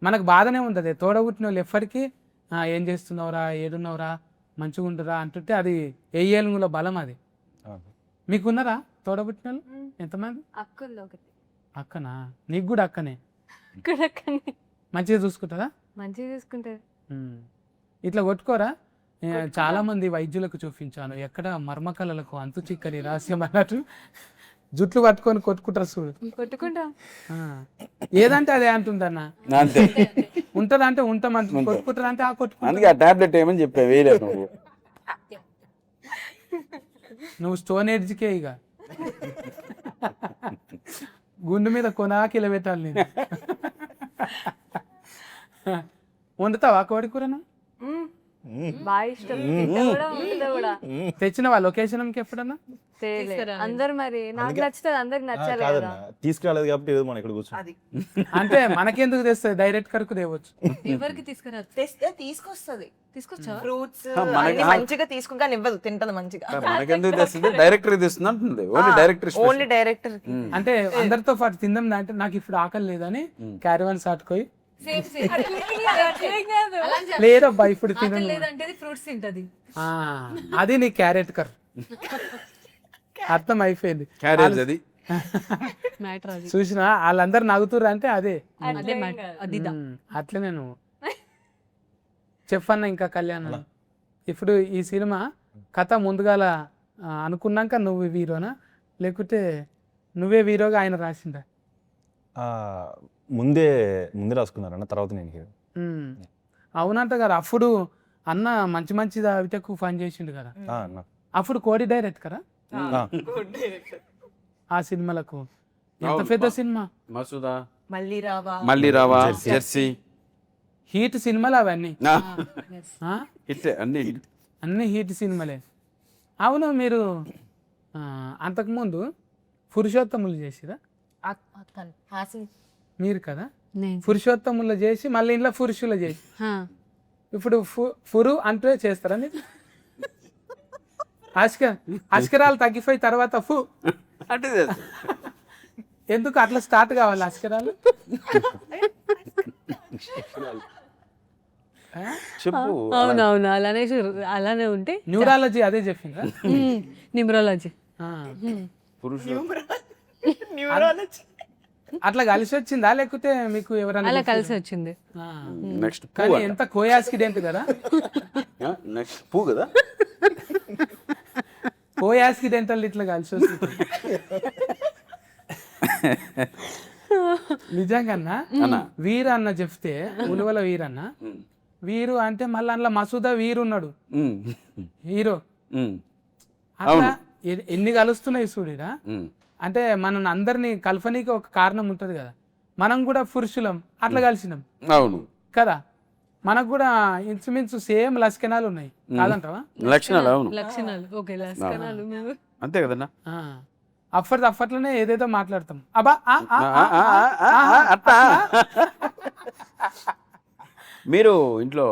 మనకు బాధనే ఉంటుంది, తోడబుట్టిన వాళ్ళు ఎప్పటికీ ఏం చేస్తున్నావురా, ఏడున్నావురా, మంచిగా ఉంటురా అంటుంటే అది ఏళ్ళ బలం అది. మీకున్నారా తోడబుట్టిన వాళ్ళు ఎంతమంది? అక్కనా? నీకు కూడా అక్కనే? మంచిగా చూసుకుంటారా? మంచిగా చూసుకుంటారు. ఇట్లా కొట్టుకోరా? చాలా మంది వైద్యులకు చూపించాను, ఎక్కడ మర్మకళలకు అంతు చిక్కని రహస్యం అన్నట్టు జుట్లు పట్టుకొని కొట్టుకుంటారు చూడు. కొట్టుకుంటా ఏదంటే అదే అంటుందన్న. అంతే ఉంటదంటే ఉంటామంటు, కొట్టుకుంటారు అంటే ఆ కొట్టుకుంటా. అందుకే ఆ టాబ్లెట్ ఏమని చెప్పా, వేయలేదు నువ్వు. నువ్వు స్టోన్ ఎడ్జ్కే ఇక గుండు మీద కొనాకిల పెట్టాలి నేను. వండుతావా కోడి కూరను? బాగా ఇష్టం, తింటా కూడా, వండుతా కూడా. తెచ్చినవా లొకేషన్కి ఎప్పుడన్నా? అందరు మరి నాకు నచ్చుతుంది, అందరికి నచ్చాలి కదా. తీసుకురాలేదు కాబట్టి మనం ఇక్కడ కూర్చొని అంటే మనకెందుకు తెస్తుంది, డైరెక్ట్ కరకు తేవచ్చు. ఎవరికి తీసుకురా? తెస్తే తీసుకొస్తుంది, తీసుకొచ్చావా? ఫ్రూట్స్ మంచిగా తీసుకుని కానీ ఇవ్వదు, తింటది మంచిగా. మనకెందుకు తెస్తుంది, డైరెక్టర్ తెస్తుంది అంటుంది. Only director. అంటే అందరితో పాటు తిందాం అంటే నాకు ఇప్పుడు ఆకలి లేదని క్యారీవన్ సాటుకోయి లేదబ్బా ఇప్పుడు లేదంటే ఫ్రూట్స్ తింటది. అది నీ క్యారెట్ కర్ అర్థం అయిపోయింది. క్యారేజ్ అది మ్యాటర్ అది. చూసినా వాళ్ళందరు నవ్వుతుర్రు అంటే అదే అదే మ్యాటర్ అది. అట్లనే నువ్వు చెప్పన్న. ఇంకా కళ్యాణం ఇప్పుడు ఈ సినిమా కథ ముందుగాల అనుకున్నాక నువ్వు హీరోనా, లేకుంటే నువ్వే హీరోగా ఆయన రాసిందా? ముందే రాసుకున్నారన్న, తర్వాత నేను హీరో. అవునంట కదా అప్పుడు అన్న మంచి మంచి దావిటకు పని చేసిండు కదా అన్న అప్పుడు కోడి డైరెక్ట్ కదా ఆ సినిమాలకు ఎంత పెద్ద సినిమా మసూదా, మళ్ళీ రావా, మళ్ళీ రావా, జెర్సీ, హీట్ సినిమాలు అవన్నీ ఆ? ఇట్లే అన్ని. అన్ని హీట్ సినిమాలే. అవును మీరు అంతకుముందు పురుషోత్తములు చేసిరా మీరు కదా నేను పురుషోత్తములు చేసి మళ్ళీ ఇంట్లో పురుషులు చేసి హా. ఇప్పుడు ఫురు అంటే చేస్తారా మీరు అస్కరాలు తగ్గిపోయి తర్వాత అంటే చేస్తా. ఎందుకు అట్లా స్టార్ట్ కావాలి అస్కరాలు చెప్పు. అవునవును అలానే ఉంటే న్యూరాలజీ అదే చెప్పిందా న్యూమరాలజీ. పురుషుడు అట్లా కలిసి వచ్చిందా లేకపోతే మీకు ఎవరైనా అలా కలిసి వచ్చింది. ఆ. నెక్స్ట్ కానీ ఎంత కోయాస్కిడెంట్ కదా నెక్స్ట్ పూ కదా. కోయాస్కిడెంటల్ ఇట్లా కలిసి వస్తుంది నిజంగా వీరు అన్న చెప్తే ఉలువల వీరన్న వీరు అంటే మళ్ళీ అందులో మసూదా వీరు ఉన్నాడు హీరో అట్లా ఎన్ని కలుస్తున్నాయి చూడిరా. అంటే మనం అందరినీ కల్పనీకి ఒక కారణం ఉంటది కదా, మనం కూడా పురుషులం అట్లా కలిసినాం అవును కదా, మనకు కూడా ఇంచుమించు సేమ్ లక్షణాలు ఉన్నాయి కాదంటావా? లక్షణాలు. అవును లక్షణాలు ఓకే లక్షణాలు మేము అంతే కదన్నా. అప్పట్లోనే ఏదేదో మాట్లాడతాం అబ్బా అట్టా మీరు ఇంట్లో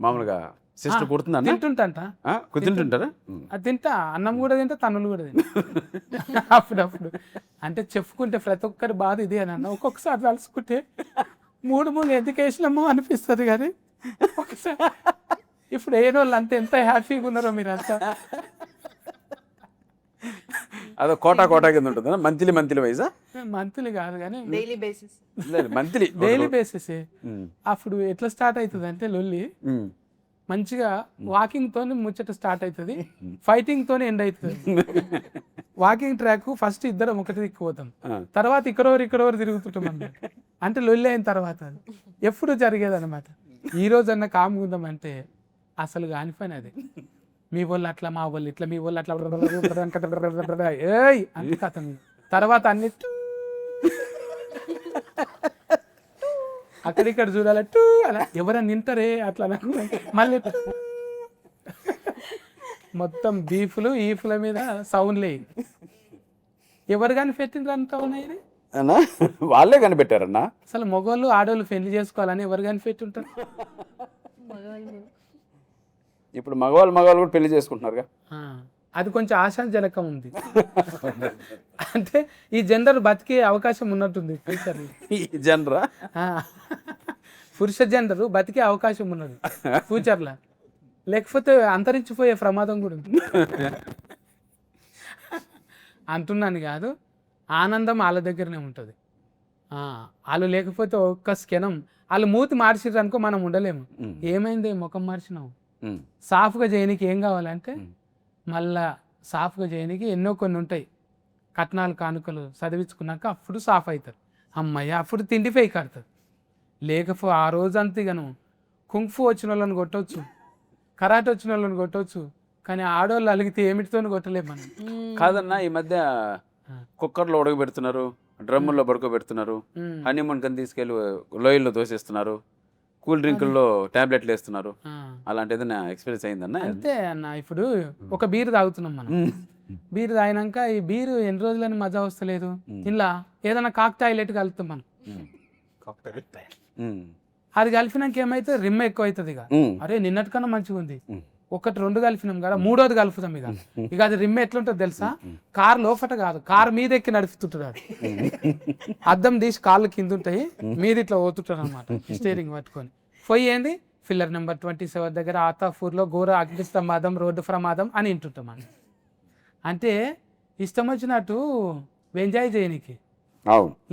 మామూలుగా సిస్టర్ కుడుతుందా? తింటుంటంట కుదుంటుంటారా? అది తింటా, అన్నం కూడా తింటా, తన్నులు కూడా తింటా అప్పుడప్పుడు. అంటే చెప్పుకుంటే ప్రతి ఒక్కరి బాధ ఇది అని అన్న, ఒక్కొక్కసారి తలుసుకుంటే మూడు ఎందుకు వేసినామో అనిపిస్తుంది కానీ ఒకసారి ఇప్పుడు ఏ రోజులు అంతా ఎంత హ్యాపీగా ఉన్నారో మీరంతా. అదో కోటా కింద ఉంటుంది మంత్లీ వైజా? మంత్లీ కాదు కానీ daily basis, monthly daily basis. అప్పుడు ఎట్లా స్టార్ట్ అవుతుంది అంటే లొల్లి మంచిగా వాకింగ్ తోని ముచ్చట స్టార్ట్ అవుతుంది, ఫైటింగ్ తోని ఎండ్ అవుతుంది. వాకింగ్ ట్రాక్ ఫస్ట్ ఇద్దరం ఒకటి దిక్కుపోతాం, తర్వాత ఇక్కడోరు తిరుగుతుంటాం అన్నమాట. అంటే లొల్లి అయిన తర్వాత ఎప్పుడు జరిగేది అనమాట. ఈ రోజు అన్న కామ్గా ఉందామంటే అసలు కానిపోయిన అది మీ వాళ్ళు అట్లా మా వాళ్ళు ఇట్లా మీ వాళ్ళు అట్లా ఏయ్ అంత కథ. తర్వాత అన్ని అక్కడిక్కడ చూడాలి టూ అలా ఎవరైనా నింటారే అట్లా మళ్ళీ మొత్తం బీఫ్లు ఈఫ్ల మీద సౌండ్లే. ఎవరు కానీ పెట్టిండ్రు అంత ఉన్నాయి అన్నా వాళ్ళే కనిపెట్టారన్నా. అసలు మగవాళ్ళు ఆడవాళ్ళు పెళ్లి చేసుకోవాలని ఎవరు కానీ పెట్టి ఉంటారు. ఇప్పుడు మగవాళ్ళు కూడా పెళ్లి చేసుకుంటున్నారుగా. అది కొంచెం ఆశాజనకం ఉంది. అంటే ఈ జెండర్ బతికే అవకాశం ఉన్నట్టుంది ఫ్యూచర్. ఈ జనరా పురుష జెండర్ బతికే అవకాశం ఉన్నది ఫ్యూచర్లో, లేకపోతే అంతరించిపోయే ప్రమాదం కూడా ఉంది. అంటున్నాను కాదు, ఆనందం వాళ్ళ దగ్గరనే ఉంటుంది. వాళ్ళు లేకపోతే ఒక్క క్షణం వాళ్ళు మూతి మార్చిర్రు అనుకో మనం ఉండలేము. ఏమైంది ముఖం మార్చినావు, సాఫ్గా చేయనికి ఏం కావాలంటే మళ్ళా సాఫ్గా చేయడానికి ఎన్నో కొన్ని ఉంటాయి. కట్నాలు కానుకలు చదివించుకున్నాక అప్పుడు సాఫ్ అవుతారు. అమ్మయ్య అప్పుడు తిండి పై కడతారు. లేకపో ఆ రోజంతా ఇక నువ్వు కుంఫు వచ్చిన వాళ్ళని కొట్టవచ్చు, కరాటే వచ్చిన వాళ్ళని కొట్టవచ్చు, కానీ ఆడవాళ్ళు అలిగితే ఏమిటితో కొట్టలేము మనం. కాదన్నా ఈ మధ్య కుక్కర్లో ఉడకబెడుతున్నారు, డ్రమ్ముల్లో పడుకోబెడుతున్నారు, హనీమూన్ కని తీసుకెళ్ళి లోయల్లో దోసేస్తున్నారు, కూల్ డ్రింకుల్లో టాబ్లెట్లు వేస్తున్నారు. అలాంటి ఏదైనా ఎక్స్పీరియన్స్ అయిందన్నా? అంతే అన్న. ఇప్పుడు ఒక బీరు తాగుతున్నాం మనం, బీరు తాగినాక ఈ బీరు ఎన్ని రోజులని మజా వస్తలేదు, ఇలా ఏదైనా కాక్టైల్ కలుపుతాం మనం. అది కలిపినాక ఏమైతే రిమ్ ఎక్కువ అవుతుంది. ఇక అరే నిన్నటికన్నా మంచిగా ఉంది, ఒకటి రెండు కలిపినాం కదా మూడోది కలుపుతాం. ఇక అది రిమ్ ఎట్లుంటుంది తెలుసా, కార్ లోపట కాదు కార్ మీద ఎక్కి నడుపుతుంటుంది. అది అద్దం తీసి కాళ్ళు కింద ఉంటాయి, మీద ఇట్లా పోతుంటారు అనమాట స్టీరింగ్ పట్టుకొని. పోయి ఏంది ఫిల్లర్ నెంబర్ 27 దగ్గర ఆతాపూర్లో ఘోర అగ్నిస్తంభాదం రోడ్డు ప్రమాదం అని వింటుంటాం మనం. అంటే ఇష్టం వచ్చినట్టు ఎంజాయ్ చేయనికి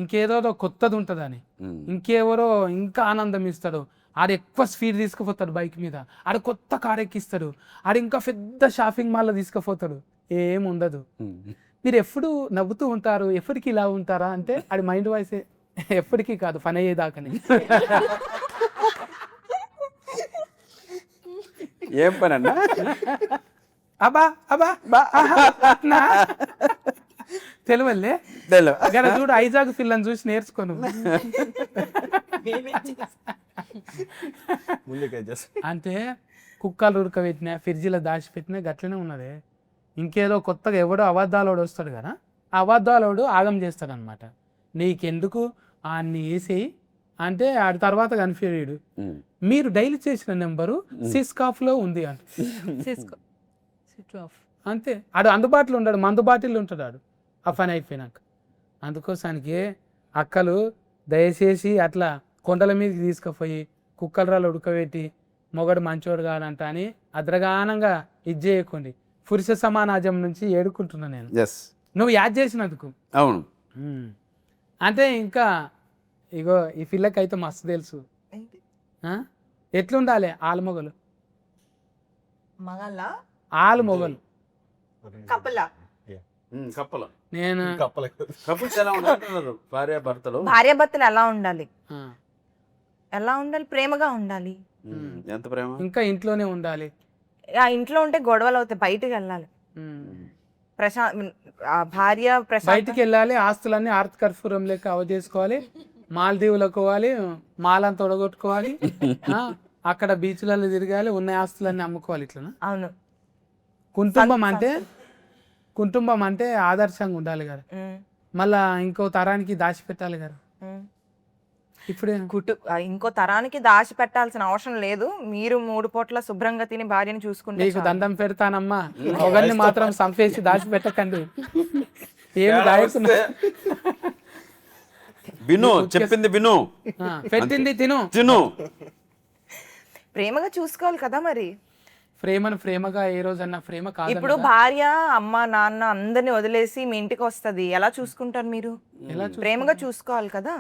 ఇంకేదో కొత్తది ఉంటుందని, ఇంకెవరో ఇంకా ఆనందం ఇస్తాడు. ఆడు ఎక్కువ స్పీడ్ తీసుకుపోతాడు బైక్ మీద, ఆడు కొత్త కార్ ఎక్కిస్తాడు, ఆడు ఇంకా పెద్ద షాపింగ్ మాల్లో తీసుకుపోతాడు. ఏముండదు. మీరు ఎప్పుడు నవ్వుతూ ఉంటారు, ఎప్పటికీ ఇలా ఉంటారా అంటే ఆడి మైండ్ వాయిసే ఎప్పటికీ కాదు, పని అయ్యేదాకని. ఏం పని అన్నా? అబ్బా అబ్బా నా తెలివల్లే గడ చూడు ఐజాగ్ పిల్లని చూసి నేర్చుకోను. ముందుకే చేస్తా. అంటే కుక్కలు ఉడకబెట్టినా ఫ్రిడ్జ్లో దాచిపెట్టినా గట్లనే ఉన్నది. ఇంకేదో కొత్తగా ఎవడో అబద్ధాలోడు వస్తాడు కదా, ఆ అబద్ధాలోడు ఆగం చేస్తాడు అనమాట. నీకెందుకు ఆన్ని వేసేయి అంటే ఆడి తర్వాత కనిపించాడు. మీరు డైలీ చేసిన నెంబరు సిస్కాఫ్లో ఉంది అంట. Cisco switch off. అంతే, ఆడు అందుబాటులో ఉంటాడు, మందు బాటిల్లో ఉంటాడు ఆడు ఆ పని అయిపోయినాక. అందుకోసానికి అక్కలు దయచేసి అట్లా కొండల మీదకి తీసుకుపోయి కుక్కలరాలు ఉడకబెట్టి మొగడు మంచోడు కాదంట అని అద్రగానంగా ఇది చేయకండి. పురుష సమానాజం నుంచి ఏడుకుంటున్నా నేను, ఎస్ నువ్వు యాద్ చేసినందుకు. అవును. అంటే ఇంకా ఇగో ఈ పిల్లకైతే మస్తు తెలుసు ఎట్లుండాలి ఆలుమొగలు. మగళ్ళ ఆలు మొగలు కపుల కప్పలు నేను కపుల్స్ ఎలా ఉంటున్నారు? భార్యాభర్తలు భార్యాభర్తలు ఎలా ఉండాలి? ఆ, ఎలా ఉండాలి? ప్రేమగా ఉండాలి. ఎంత ప్రేమ? ఇంకా ఇంట్లోనే ఉండాలి. ఆ ఇంట్లో ఉంటే గొడవలు అవుతాయి, బయటికి వెళ్ళాలి. భార్య బయటికి వెళ్ళాలి, ఆస్తులన్నీ ఆర్త్ కర్పూరం లెక్క అవజేసుకోవాలి, మాల్దీవులకు పోవాలి, మాలంతా తొడగొట్టుకోవాలి, అక్కడ బీచ్లలో తిరగాలి, ఉన్న ఆస్తులన్నీ అమ్ముకోవాలి. ఇట్లా అవును. కుటుంబం అంటే ఆదర్శంగా ఉండాలి కదా, మళ్ళా ఇంకో తరానికి దాచిపెట్టాలి కదా. ఇప్పుడే ఇంకో తరానికి దాచి పెట్టాల్సిన అవసరం లేదు. మీరు 3 పూట్ల శుభ్రంగా తిని భార్యని చూసుకుంటే నీకు దండం పెడతానమ్మా, ఒకరిని మాత్రం సంపేసి దాచిపెట్టకండి. ఏమి దాయకున్నా విను, చెప్పింది విను, పెట్టింది తిను. ప్రేమగా చూసుకోవాలి కదా మరి. ప్రేమను ప్రేమగా ఏ రోజన్నా ప్రేమ కాదు. ఇప్పుడు భార్య అమ్మ నాన్న అందరిని వదిలేసి మీ ఇంటికి వస్తది, ఎలా చూసుకుంటారు మీరు? ప్రేమగా చూసుకోవాలి కదా.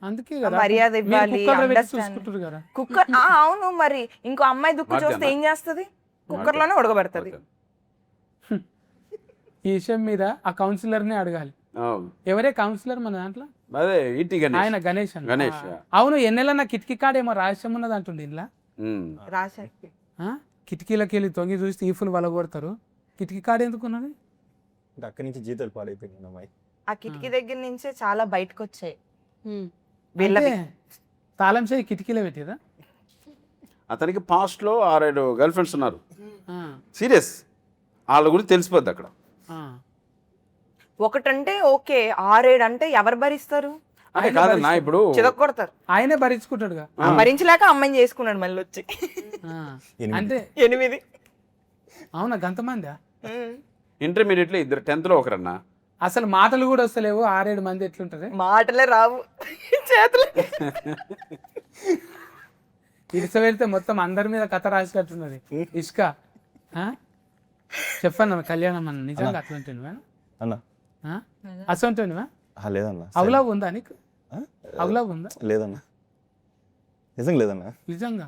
అందుకే కదా మర్యాద మీరు ఇవ్వాలి. కుక్కర్లో పెట్టి చూసుకుంటారు కదా. కుక్కర్ అవును, మరి ఇంకో అమ్మాయి దుక్కు చూస్తే ఏం చేస్తది? కుక్కర్ లోనే ఉడకబెడతది. ఈ విషయం మీద ఆ కౌన్సిలర్ని అడగాలి. ఎవరే కౌన్సిలర్ మన దాంట్లో? అదే ఇటీ గణేష్. ఆయన గణేష్ అన్న. గణేష్. అవును, ఎన్నెలన్నా కిటికీ కాడేమో రహస్యం ఉన్నది అంటుండే ఇంట్లో. రాశారు. కిటికీలోకి వెళ్ళి తొంగి చూసి ఈఫులు వలగొడతారు. కిటికీ కాడ ఎందుకు ఉన్నది? అక్కడి నుంచి జీతాలు పాడైపోయింది అమ్మాయి. ఆ కిటికీ దగ్గర నుంచే చాలా బయటకు వచ్చాయి. అంటే తాళం చేయి కిటికీలో పెట్టిరా. అతనికి పాస్ట్ లో 6-7 గర్ల్ ఫ్రెండ్స్ ఉన్నారు. సీరియస్, వాళ్ళ గురించి తెలిసిపోద్ది అక్కడ. ఒకటంటే ఓకే, 6-7 అంటే ఎవరు భరిస్తారు? అంటే కాదన్నా, ఇప్పుడు చిదకొడతారు. ఆయనే భరించుకుంటాడుగా. భరించలేక అమ్మాయిని చేసుకున్నాడు మళ్ళీ వచ్చి. అంటే 8. అవునా, గంతమందా? ఇంటర్మీడియట్ లో 2 10th లో ఒకరన్నా. అసలు మాటలు కూడా వస్తలేవు, 6-7 మంది ఎట్లుంటది? మాటలే రావు, చేతులు. ఇసుక పెడితే మొత్తం అందరి మీద కథ రాసినట్టున్నది. ఇసుక చెప్పన్నా కళ్యాణం అన్న, నిజంగా అట్లుంటున్నావా అన్నా? అసంటున్నావా? లేదన్నా. అవలవ్ ఉందా నీకు? అవలవ్ ఉందా? లేదన్నా, నిజంగా లేదన్నా. నిజంగా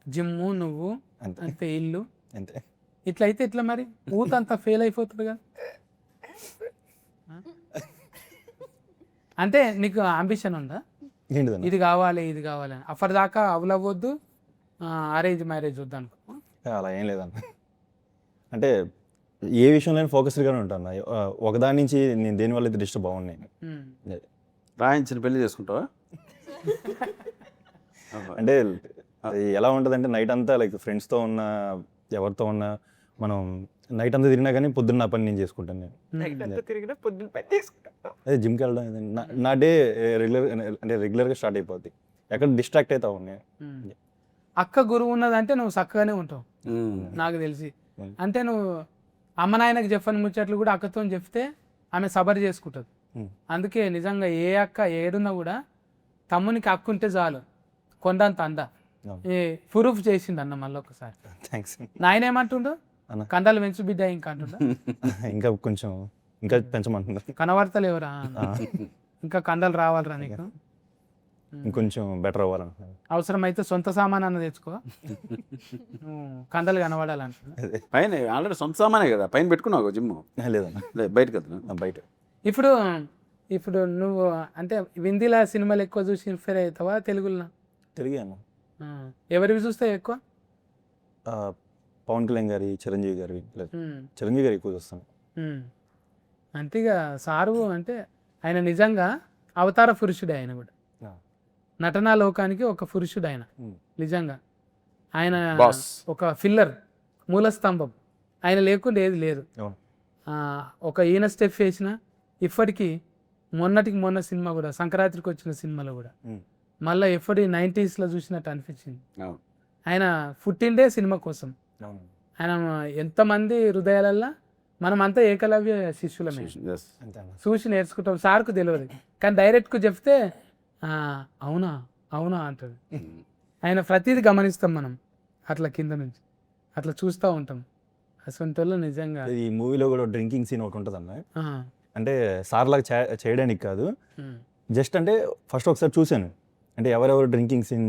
జిమ్ము నువ్వు అంతే, ఇల్లు అంతే. ఇట్లయితే ఇట్లా మరి ఊతంతా ఫెయిల్ అయిపోతుంది కదా. అంటే నీకు అంబిషన్ ఉందా? ఏంటిదన్నా? ఇది కావాలి ఇది కావాలి అని. అప్పటిదాకా అవలవ్వద్దు, అరేంజ్ మ్యారేజ్ వద్దు అనుకో. అలా ఏం లేదన్నా. అంటే ఏ విషయంలో ఫోకస్డ్గానే ఉంటాను. ఒకదాని నుంచి నేను దేనివల్ల అయితే డిస్టర్బ్ బాగున్నాయి. రాయించిన పెళ్లి చేసుకుంటావా? అంటే ఎలా ఉంటుందంటే నైట్ అంతా లైక్ ఫ్రెండ్స్తో ఉన్న ఎవరితో ఉన్నా మనం నైట్ అంతా తిరిగినా కానీ పొద్దున్న నా పని నేను చేసుకుంటాను. నేను అదే జిమ్కి వెళ్ళడం నా డే రెగ్యులర్గా స్టార్ట్ అయిపోద్ది. ఎక్కడ డిస్ట్రాక్ట్ అవుతావు నేను. అక్క గురువు ఉన్నదంటే నువ్వు చక్కగానే ఉంటావు నాకు తెలిసి. అంటే నువ్వు అమ్మ నాయనకు చెప్పని ముచ్చట్లు కూడా అక్కతో చెప్తే ఆమె సబర్ చేసుకుంటుంది. అందుకే నిజంగా ఏ అక్క ఏడున్నా కూడా తమ్మునికి అక్క ఉంటే చాలు కొండంత అంద. ప్రూఫ్ చేసింది అన్న మళ్ళీ ఒకసారి. థ్యాంక్స్. నాయన ఏమంటుండో కండలు పెంచు బిడ్డ ఇంకా అంటుండో. ఇంకా కొంచెం ఇంకా పెంచమంటుందా? కనబడతలు ఎవరా ఇంకా కండలు రావాలరా నీకు, ఇంకొంచెం బెటర్ అవ్వాలంటున్నాను. అవసరమైతే సొంత సామాన్ అన్న తెచ్చుకో, కండలు కనబడాలంటున్నా. పైన ఆల్రెడీ సొంత సామానే కదా, పైన పెట్టుకున్నావు జిమ్? లేదన్నా, బయట కదా. బయట. ఇప్పుడు నువ్వు అంటే హిందీలో సినిమాలు ఎక్కువ చూసి ఇన్స్పైర్ అవుతావా తెలుగులో? తెలుగు అన్న. ఎవరివి చూస్తావు ఎక్కువ? పవన్ కళ్యాణ్ గారి, చిరంజీవి గారి, లేదు ఉమ్, చిరంజీవి గారు ఎక్కువ చూస్తాను. ఉమ్. అంతేగా సారు అంటే ఆయన నిజంగా అవతార పురుషుడే. ఆయన కూడా ఆ. నటనా లోకానికి ఒక పురుషుడు ఆయన. ఉమ్. నిజంగా ఆయన బాస్. ఒక ఫిల్లర్, మూల స్తంభం. ఆయన లేకుండా ఏది లేదు. అవును. ఒక ఈయన స్టెప్ వేసిన ఇప్పటికీ మొన్నటికి మొన్న సినిమా కూడా సంక్రాంతికి వచ్చిన సినిమాలో కూడా ఉమ్. మళ్ళీ ఎప్పటి 90s చూసినట్టు అనిపించింది. అవును. ఆయన పుట్టిండే సినిమా కోసం. అవును. ఆయన ఎంతమంది హృదయాలల్లో మనమంతా ఏకలవ్య శిష్యులమే. Yes. అంతే అన్న. చూసి నేర్చుకుంటాం. సార్కు తెలియదు కానీ డైరెక్ట్గా చెప్తే అవునా అవునా అంటాడు. ఆయన ప్రతిదీ గమనిస్తాం మనం అట్లా కింద నుంచి అట్లా చూస్తూ ఉంటాం. అసలు వాళ్ళు నిజంగా ఈ మూవీలో కూడా డ్రింకింగ్ సీన్ ఒకటి ఉంటుంది అన్న. ఆ, అంటే సార్ లాగా చేయడానికి కాదు, ఉమ్, జస్ట్ అంటే ఫస్ట్ ఒకసారి చూశాను. అంటే ఎవరెవరు డ్రింకింగ్ సీన్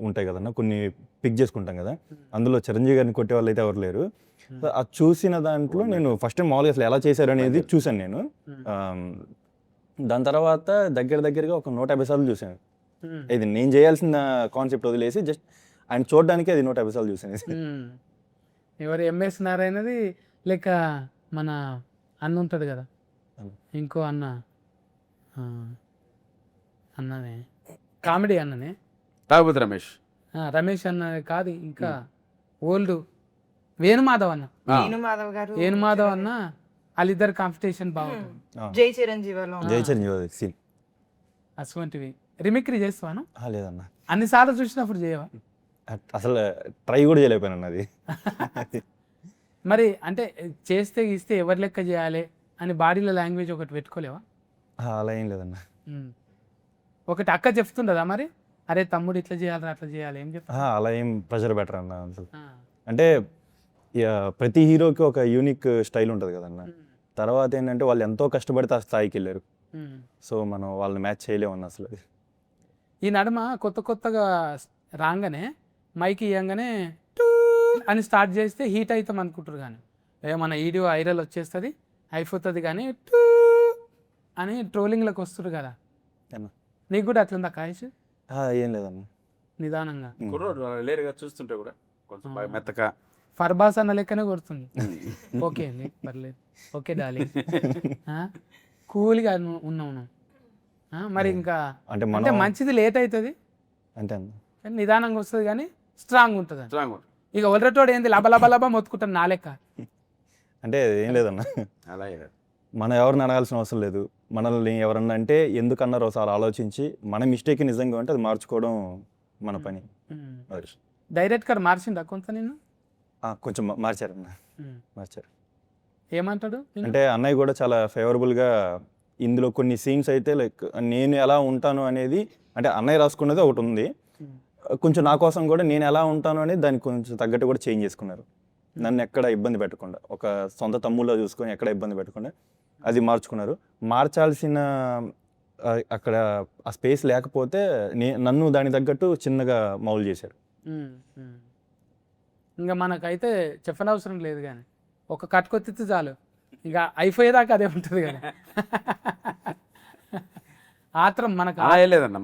ఉంటాయి కదన్న, కొన్ని పిక్ చేసుకుంటాం కదా, అందులో చిరంజీవి గారిని కొట్టే వాళ్ళు అయితే ఎవరు లేరు. సో అది చూసిన దాంట్లో నేను ఫస్ట్ టైం మామూలుగా అసలు ఎలా చేశారు అనేది చూశాను నేను. దాని తర్వాత దగ్గరగా ఒక 150 సార్లు చూశాను. ఉమ్, ఇది నేను చేయాల్సిన కాన్సెప్ట్ వదిలేసి జస్ట్ ఆయన చూడడానికి అది 150 సార్లు చూశాను. ఉమ్. ఎవరు ఎంఎస్ నారాయణది లేక మన అన్న ఉంటుంది కదా, అన్న. ఇంకో అన్న, ఆ, అన్ననే కామెడీ అన్ననే, తాగుబోతు రమేష్. రమేష్ అన్న కాదు, ఇంకా ఓల్డ్ వేణుమాధవ్ అన్న. వేణుమాధవ్ గారు, వేణుమాధవ్ అన్న వాళ్ళిద్దరు కాంపిటీషన్ బాగుంటుంది. జై చిరంజీవిలో జై చిరంజీవి సీన్ అటువంటివి రిమిక్రీ చేస్తాను. లేదన్న, అన్నిసార్లు చూసినప్పుడు చేయవా? అసలు ట్రై కూడా చేయలేకపోయాను అది. మరి అంటే చేస్తే గీస్తే ఎవరి లెక్క చేయాలి అని బాడీలో లాంగ్వేజ్ ఒకటి పెట్టుకోలేవా? అలా ఏం లేదన్న. ఒకటి అక్క చెప్తుండదా మరి, అరే తమ్ముడు ఇట్లా చేయాలి అట్లా చేయాలి, ఏం చెప్తా? అలా ఏం ప్రెషర్ బెటర్ అన్న అసలు. అంటే ప్రతి హీరోకి ఒక యూనిక్ స్టైల్ ఉంటుంది కదన్న. తర్వాత ఏంటంటే వాళ్ళు ఎంతో కష్టపడితే ఆ స్థాయికి వెళ్ళారు. సో మనం వాళ్ళని మ్యాచ్ చేయలేమన్న అసలు. ఈ నడుమ కొత్తగా రాగానే మైక్ ఇవ్వగానే అని స్టార్ట్ చేస్తే హీట్ అవుతాం అనుకుంటారు. కానీ మన వీడియో వైరల్ వచ్చేస్తుంది అయిపోతుంది, కానీ అని ట్రోలింగ్లోకి వస్తారు కదా. ఏమన్నా? నీకు కూడా అట్లుందా కాయస్? ఏం లేదన్న. నిదానంగా కుర్రోడు లేరుగా చూస్తుంటే కూడా కొంచెం బాగా మెత్తగా. ఫర్బాస్ అన్న లెక్కనే కొడుతుంది. ఓకే అండి, పర్లేదు, ఓకే డార్లింగ్, కూల్గా ఉన్నాం. మరి ఇంకా అంటే అంటే మంచిది లేట్ అవుతుంది అంతే అన్న. కానీ నిదానంగా వస్తుంది, కానీ స్ట్రాంగ్ ఉంటుంది. స్ట్రాంగ్. ఇక ఒలరటోడు ఏంది లబ మొత్తుకుంటాను నా లెక్క. అంటే ఏం లేదన్న, అలాగే. మనం ఎవరిని అడగాల్సిన అవసరం లేదు. మనల్ని ఎవరన్నా అంటే ఎందుకన్నారో ఒకసారి ఆలోచించి మన మిస్టేక్ నిజంగా ఉంటే అది మార్చుకోవడం మన పని. డైరెక్ట్గా మార్చిండా కొంత నిన్ను? కొంచెం మార్చారన్న, మార్చారు. ఏమంటాడు నిన్ను? అంటే అన్నయ్య కూడా చాలా ఫేవరబుల్గా ఇందులో కొన్ని సీన్స్ అయితే లైక్ నేను ఎలా ఉంటాను అనేది, అంటే అన్నయ్య రాసుకున్నది ఒకటి ఉంది, కొంచెం నా కోసం కూడా నేను ఎలా ఉంటాను అనేది దానికి కొంచెం తగ్గట్టు కూడా చేంజ్ చేసుకున్నారు. నన్ను ఎక్కడ ఇబ్బంది పెట్టకుండా, ఒక సొంత తమ్ముళ్ళ చూసుకొని ఎక్కడ ఇబ్బంది పెట్టకుండా అది మార్చుకున్నారు. మార్చాల్సిన అక్కడ ఆ స్పేస్ లేకపోతే నన్ను దానికి తగ్గట్టు చిన్నగా మౌల్ చేశారు. ఇంకా మనకైతే చెప్పనవసరం లేదు, కానీ ఒక కట్టుకొత్తితే చాలు, ఇక అయిపోయేదాకా అదే ఉంటుంది. కానీ ఆత్రం మనకు అలా లేదన్న,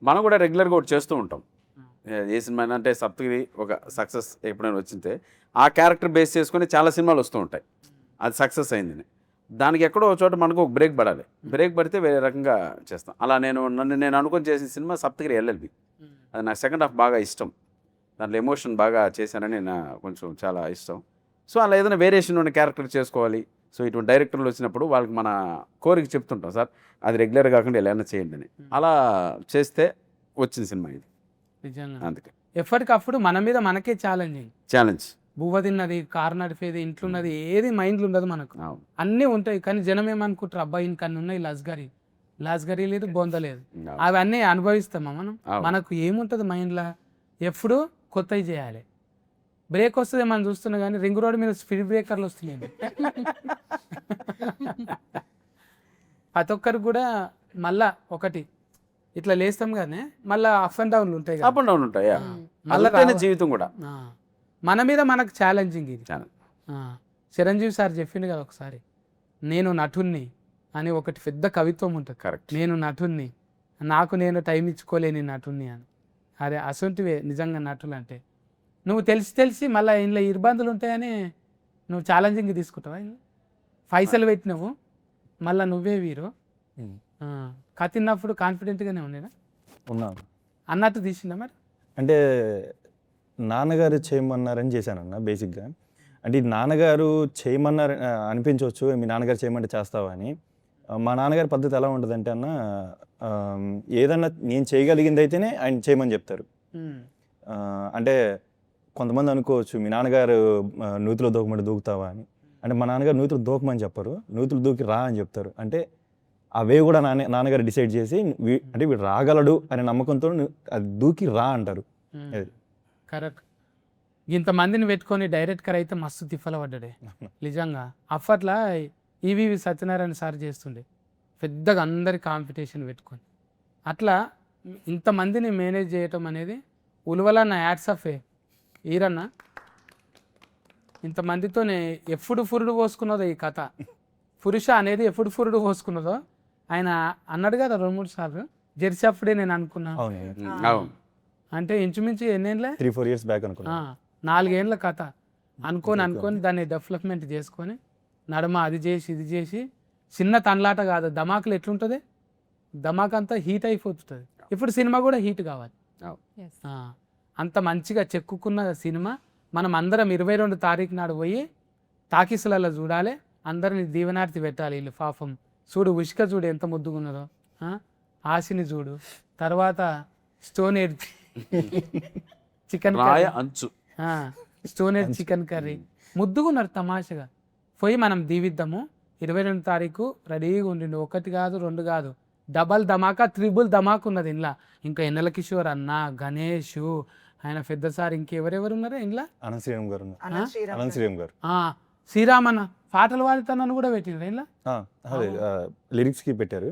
మనం కూడా రెగ్యులర్గా ఒకటి చేస్తూ ఉంటాం. ఏ సినిమా అయినా అంటే సప్తగిరి ఒక సక్సెస్ ఎప్పుడైనా వచ్చింటే ఆ క్యారెక్టర్ బేస్ చేసుకొని చాలా సినిమాలు వస్తూ ఉంటాయి. అది సక్సెస్ అయిందని దానికి ఎక్కడో ఒక చోట మనకు ఒక బ్రేక్ పడాలి. బ్రేక్ పడితే వేరే రకంగా చేస్తాం. అలా నేను అనుకొని చేసిన సినిమా సప్తగిరి ఎల్ఎల్బి. అది నాకు సెకండ్ హాఫ్ బాగా ఇష్టం. దాంట్లో ఎమోషన్ బాగా చేశానని కొంచెం చాలా ఇష్టం. సో అలా ఏదైనా వేరియేషన్ ఉన్న క్యారెక్టర్ చేసుకోవాలి. సో ఇటువంటి డైరెక్టర్లు వచ్చినప్పుడు వాళ్ళకి మన కోరిక చెప్తుంటాం, సార్ అది రెగ్యులర్ కాకుండా ఎలా చేయండి అని. అలా చేస్తే వచ్చిన సినిమా ఇది. నిజంగా అందుకే ఎప్పటికప్పుడు మన మీద మనకే ఛాలెంజ్. బువ్వ తిన్నది, కారు నడిపేది, ఇంట్లో ఉన్నది ఏది మైండ్లో ఉండదు మనకు. అన్నీ ఉంటాయి, కానీ జనం ఏమనుకుంటారు, అబ్బాయి ఇంకన్నీ ఉన్నాయి, లాస్గరీ లేదు, బొంద లేదు. అవన్నీ అనుభవిస్తామా మనం? మనకు ఏముంటుంది మైండ్లో? ఎప్పుడు కొత్తవి చేయాలి. బ్రేక్ వస్తుంది మనం చూస్తున్నా, కానీ రింగ్ రోడ్ మీద స్పీడ్ బ్రేకర్లు వస్తున్నాయి. ప్రతి ఒక్కరికి కూడా మళ్ళా ఒకటి ఇట్లా లేస్తాం కానీ మళ్ళీ అప్ అండ్ డౌన్లు ఉంటాయి కదా. అప్ అండ్ డౌన్ ఉంటాయి. మళ్ళీ జీవితం కూడా మన మీద మనకు ఛాలెంజింగ్ ఇది. ఛాలెంజ్. చిరంజీవి సార్ చెప్పింది కదా ఒకసారి, నేను నటుణ్ణి అని ఒకటి పెద్ద కవిత్వం ఉంటుంది. కరెక్ట్. నేను నటుణ్ణి, నాకు నేను టైం ఇచ్చుకోలేని నటుణ్ణి అని. అరే అసొంటివే నిజంగా నటులు అంటే. నువ్వు తెలిసి మళ్ళీ ఇందులో ఇబ్బందులు ఉంటాయని నువ్వు ఛాలెంజింగ్ తీసుకుంటావా? పైసలు పెట్టినావు మళ్ళీ నువ్వే వీరు కత్తిన్నప్పుడు కాన్ఫిడెంట్గానే ఉండేనా ఉన్నాను. అన్నట్టు తీసిందా మరి? అంటే నాన్నగారు చేయమన్నారని చేశానన్న బేసిక్గా. అంటే ఈ నాన్నగారు చేయమన్నారు అనిపించవచ్చు, మీ నాన్నగారు చేయమంటే చేస్తావా అని. మా నాన్నగారి పద్ధతి ఎలా ఉంటుందంటే అన్న, ఏదన్నా నేను చేయగలిగింది అయితేనే ఆయన చేయమని చెప్తారు. అంటే కొంతమంది అనుకోవచ్చు మీ నాన్నగారు నూతిలో దూకమంటే దూకుతావా అని. అంటే మా నాన్నగారు నూతులు దూకమని చెప్పరు, నూతులు దూకి రా అని చెప్తారు. అంటే అవే కూడా నాన్నగారు డిసైడ్ చేసి అంటే వీడు రాగలడు అనే నమ్మకంతో అది దూకి రా అంటారు. కరెక్ట్. ఇంతమందిని పెట్టుకొని డైరెక్టర్ అయితే మస్తు తిప్పల పడ్డాడే నిజంగా. అప్పట్లో ఈవీవి సత్యనారాయణ సార్ చేస్తుండే పెద్దగా అందరి కాంపిటీషన్ పెట్టుకొని. అట్లా ఇంతమందిని మేనేజ్ చేయటం అనేది ఉలువల నా యాడ్స్ ఆఫ్ ఈరన్న. ఇంతమందితోనే ఎప్పుడు ఫురుడు పోసుకున్నదో ఈ కథ. పురుష అనేది ఎప్పుడు ఫురుడు పోసుకున్నదో ఆయన అన్నాడు కదా 2-3 సార్లు. జెర్సీ అప్పుడే నేను అనుకున్నాను. అవును. అంటే ఇంచుమించు ఎన్నేళ్ళే 3-4 years బ్యాక్ అనుకున్నా. 4 ఏళ్ళ కథ అనుకొని దాన్ని డెవలప్మెంట్ చేసుకొని నడమ అది చేసి ఇది చేసి చిన్న తన్లాట కాదు. ధమాకులు ఎట్లుంటుంది, ధమాక్ అంతా హీట్ అయిపోతుంది. ఇప్పుడు సినిమా కూడా హీట్ కావాలి. అంత మంచిగా చెక్కుకున్న సినిమా మనం అందరం 22 తారీఖు నాడు పోయి టాకీసులలో చూడాలి. అందరిని దీవెనార్తి పెట్టాలి. వీళ్ళు పాపం చూడు, ఉష్క చూడు ఎంత ముద్దుగున్నదో, ఆశని చూడు, తర్వాత స్టోన్ ఎడ్ చికెన్ అంచు స్టోన్ ఎడ్ చికెన్ కర్రీ ముద్దుగున్నారు తమాషగా. పోయి మనం దీవిద్దాము. 22 తారీఖు రెడీగా ఉండిండు. 1 కాదు 2 కాదు, డబల్ ధమాకా, త్రిబుల్ ధమాకా ఉన్నది ఇంట్లో. ఇంకా ఎన్నెల కిషోర్ అన్న, గణేష్, ఆయన పెద్ద సార్, ఇంకెవరెవరు ఉన్నారా ఇంట్లో? అనంత్ శ్రీరామ్ గారు శ్రీరామన్న పాటలు పాడుతానని కూడా పెట్టిండ్రు ఇంట్లో. లిరిక్స్ కి పెట్టారు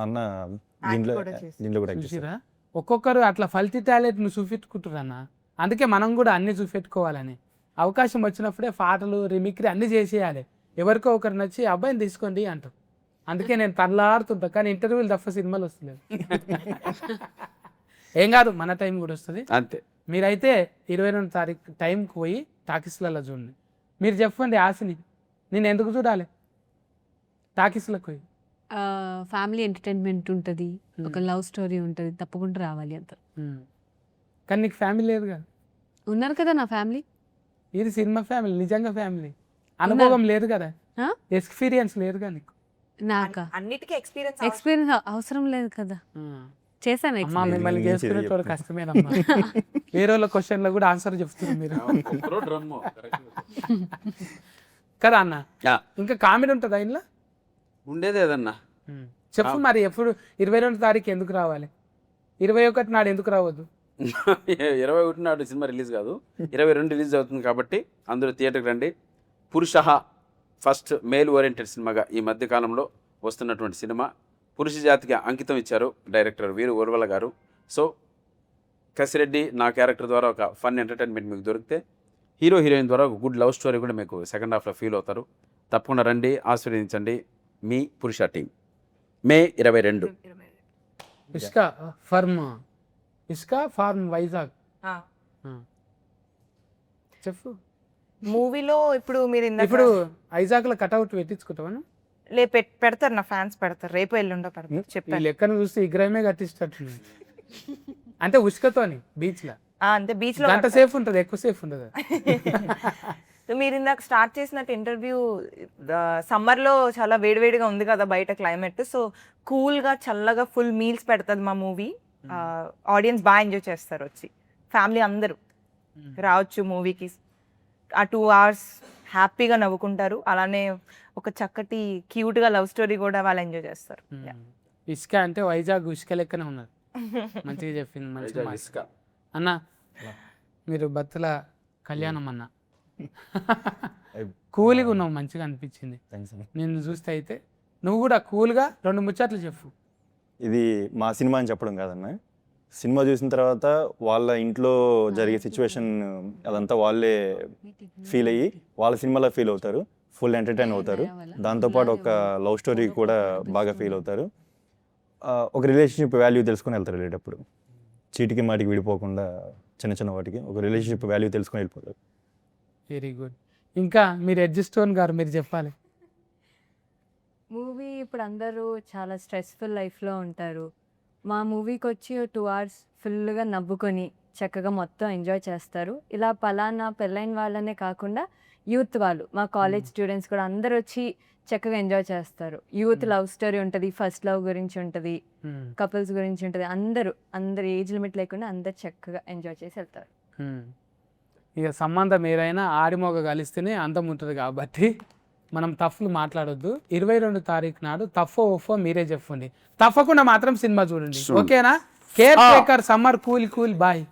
అన్న. దీంట్లో కూడా act చేశారు. చూసిరా, ఒక్కొక్కరు అట్లా ఫల్తీ టాలెంట్ను చూపెట్టుకుంటారు అన్న. అందుకే మనం కూడా అన్ని చూపెట్టుకోవాలని. అవకాశం వచ్చినప్పుడే పాటలు రిమిక్రీ అన్ని చేసేయాలి. ఎవరికో ఒకరు నచ్చి అబ్బాయిని తీసుకోండి అంటారు. అందుకే నేను తల్లాడుతుంటా, కానీ ఇంటర్వ్యూలు తప్ప సినిమాలు వస్తలేదు. ఏం కాదు, మన టైం కూడా వస్తుంది అంతే. మీరైతే 22 తారీఖు టైంకి పోయి టాకీస్లలో చూడండి. మీరు చెప్పండి ఆశని, నేను ఎందుకు చూడాలి టాకీస్లకు పోయి? ఫ్యామిలీ ఎంటర్టైన్మెంట్ ఉంటుంది, ఒక లవ్ స్టోరీ ఉంటుంది, తప్పకుండా రావాలి అంత. కానీ నీకు ఫ్యామిలీ లేదు కదా. ఉన్నారు కదా నా ఫ్యామిలీ. ఇది సినిమా ఫ్యామిలీ, నిజంగా ఫ్యామిలీ. అనుభవం లేదు కదా, ఎక్స్పీరియన్స్ లేదుగా నీకు. నాకా అన్నిటికీ ఎక్స్పీరియన్స్ అవసరం లేదు కదా, చేశాను. అమ్మా మిమ్మల్ని చేసుకునేటోడు కష్టమేనమ్మా. వేరే వాళ్ళ క్వశ్చన్లో కూడా ఆన్సర్ చెప్తున్నారు మీరు కదా అన్న. ఇంకా కామెడీ ఉంటుందా ఇంట్లో? ఉండేది ఏదన్నా చెప్పు మరి. ఎప్పుడు 22 తారీఖు ఎందుకు రావాలి? 21 నాడు ఎందుకు రావద్దు? 21 నాడు సినిమా రిలీజ్ కాదు, 22 రిలీజ్ అవుతుంది కాబట్టి అందరూ థియేటర్కి రండి. పురుష ఫస్ట్ మేల్ ఓరియంటెడ్ సినిమాగా ఈ మధ్య కాలంలో వస్తున్నటువంటి సినిమా. పురుష జాతికి అంకితం ఇచ్చారు డైరెక్టర్ వీరు ఓర్వల గారు. సో కసిరెడ్డి నా క్యారెక్టర్ ద్వారా ఒక ఫన్ ఎంటర్టైన్మెంట్ మీకు దొరికితే, హీరో హీరోయిన్ ద్వారా ఒక గుడ్ లవ్ స్టోరీ కూడా మీకు సెకండ్ హాఫ్లో ఫీల్ అవుతారు. తప్పకుండా రండి, ఆశీర్వదించండి మీ పురుష టీం. మే 22. ఇస్కా ఫార్మ్ వైజాగ్. చెప్పు. మూవీలో ఇప్పుడు మీరు ఇప్పుడు వైజాగ్లో కట్అవుట్ పెట్టించుకుంటావా? పెడతారు, నా ఫ్యాన్స్ పెడతారు, రేపు ఎల్లుండో పెడతారు. ఈ చెప్పాను. లెక్కను చూస్తే విగ్రహమే కట్టించట్టు. అంటే ఉష్కతోని బీచ్ లో అంతే. బీచ్ లో గంట సేఫ్ ఉంటుంది, ఎక్కువ సేఫ్ ఉంటుంది. మీరు ఇందాక స్టార్ట్ చేసినట్టు ఇంటర్వ్యూ, సమ్మర్ లో చాలా వేడివేడిగా ఉంది కదా బయట క్లైమేట్. సో కూల్ గా చల్లగా ఫుల్ మీల్స్ పెడతాది మా మూవీ. ఆడియన్స్ బాగా ఎంజాయ్ చేస్తారు. వచ్చి ఫ్యామిలీ అందరూ రావచ్చు మూవీకి. ఆ 2 hours హ్యాపీగా నవ్వుకుంటారు. అలానే ఒక చక్కటి క్యూట్ గా లవ్ స్టోరీ కూడా వాళ్ళు ఎంజాయ్ చేస్తారు. ఇసుక అంటే వైజాగ్ ఇసుక లెక్కనే ఉన్నది. మంచిగా చెప్పింది, మంచిగా. అన్న మీరు బత్తుల కళ్యాణం అన్న కూల్గా ఉన్నావు, మంచిగా అనిపించింది నిన్ను చూస్తే. అయితే నువ్వు కూడా కూల్గా 2 ముచ్చట్లు చెప్పు. ఇది మా సినిమా అని చెప్పడం కాదన్న, సినిమా చూసిన తర్వాత వాళ్ళ ఇంట్లో జరిగే సిచ్యువేషన్ అదంతా వాళ్ళే ఫీల్ అయ్యి వాళ్ళ సినిమాలో ఫీల్ అవుతారు, ఫుల్ ఎంటర్టైన్ అవుతారు. దాంతోపాటు ఒక లవ్ స్టోరీ కూడా బాగా ఫీల్ అవుతారు. ఒక రిలేషన్షిప్ వాల్యూ తెలుసుకొని వెళ్తారు వెళ్ళేటప్పుడు. చీటికి మాటికి విడిపోకుండా చిన్న చిన్న వాటికి ఒక రిలేషన్షిప్ వాల్యూ తెలుసుకొని వెళ్ళిపోతారు. Very good. ఇంకా మీరు ఎడ్జిస్టోన్ గారు మీరు చెప్పాలి. మూవీ ఇప్పుడు అందరూ చాలా స్ట్రెస్ఫుల్ లైఫ్లో ఉంటారు. మా మూవీకి వచ్చి 2 hours ఫుల్గా నవ్వుకొని చక్కగా మొత్తం ఎంజాయ్ చేస్తారు. ఇలా పలానా పెళ్ళైన వాళ్ళనే కాకుండా యూత్ వాళ్ళు, మా కాలేజ్ స్టూడెంట్స్ కూడా అందరూ వచ్చి చక్కగా ఎంజాయ్ చేస్తారు. యూత్ లవ్ స్టోరీ ఉంటుంది, ఫస్ట్ లవ్ గురించి ఉంటుంది, కపుల్స్ గురించి ఉంటుంది. అందరు ఏజ్ లిమిట్ లేకుండా అందరు చక్కగా ఎంజాయ్ చేసి వెళ్తారు. ఇక సంబంధం ఏదైనా ఆడిమోగ కలిస్తేనే అందం ఉంటుంది కాబట్టి మనం తప్పులు మాట్లాడొద్దు. 22 తారీఖు నాడు తఫో ఒఫో మీరే చెప్పండి. తప్పకుండా మాత్రం సినిమా చూడండి. ఓకేనా? Care taker summer cool bye.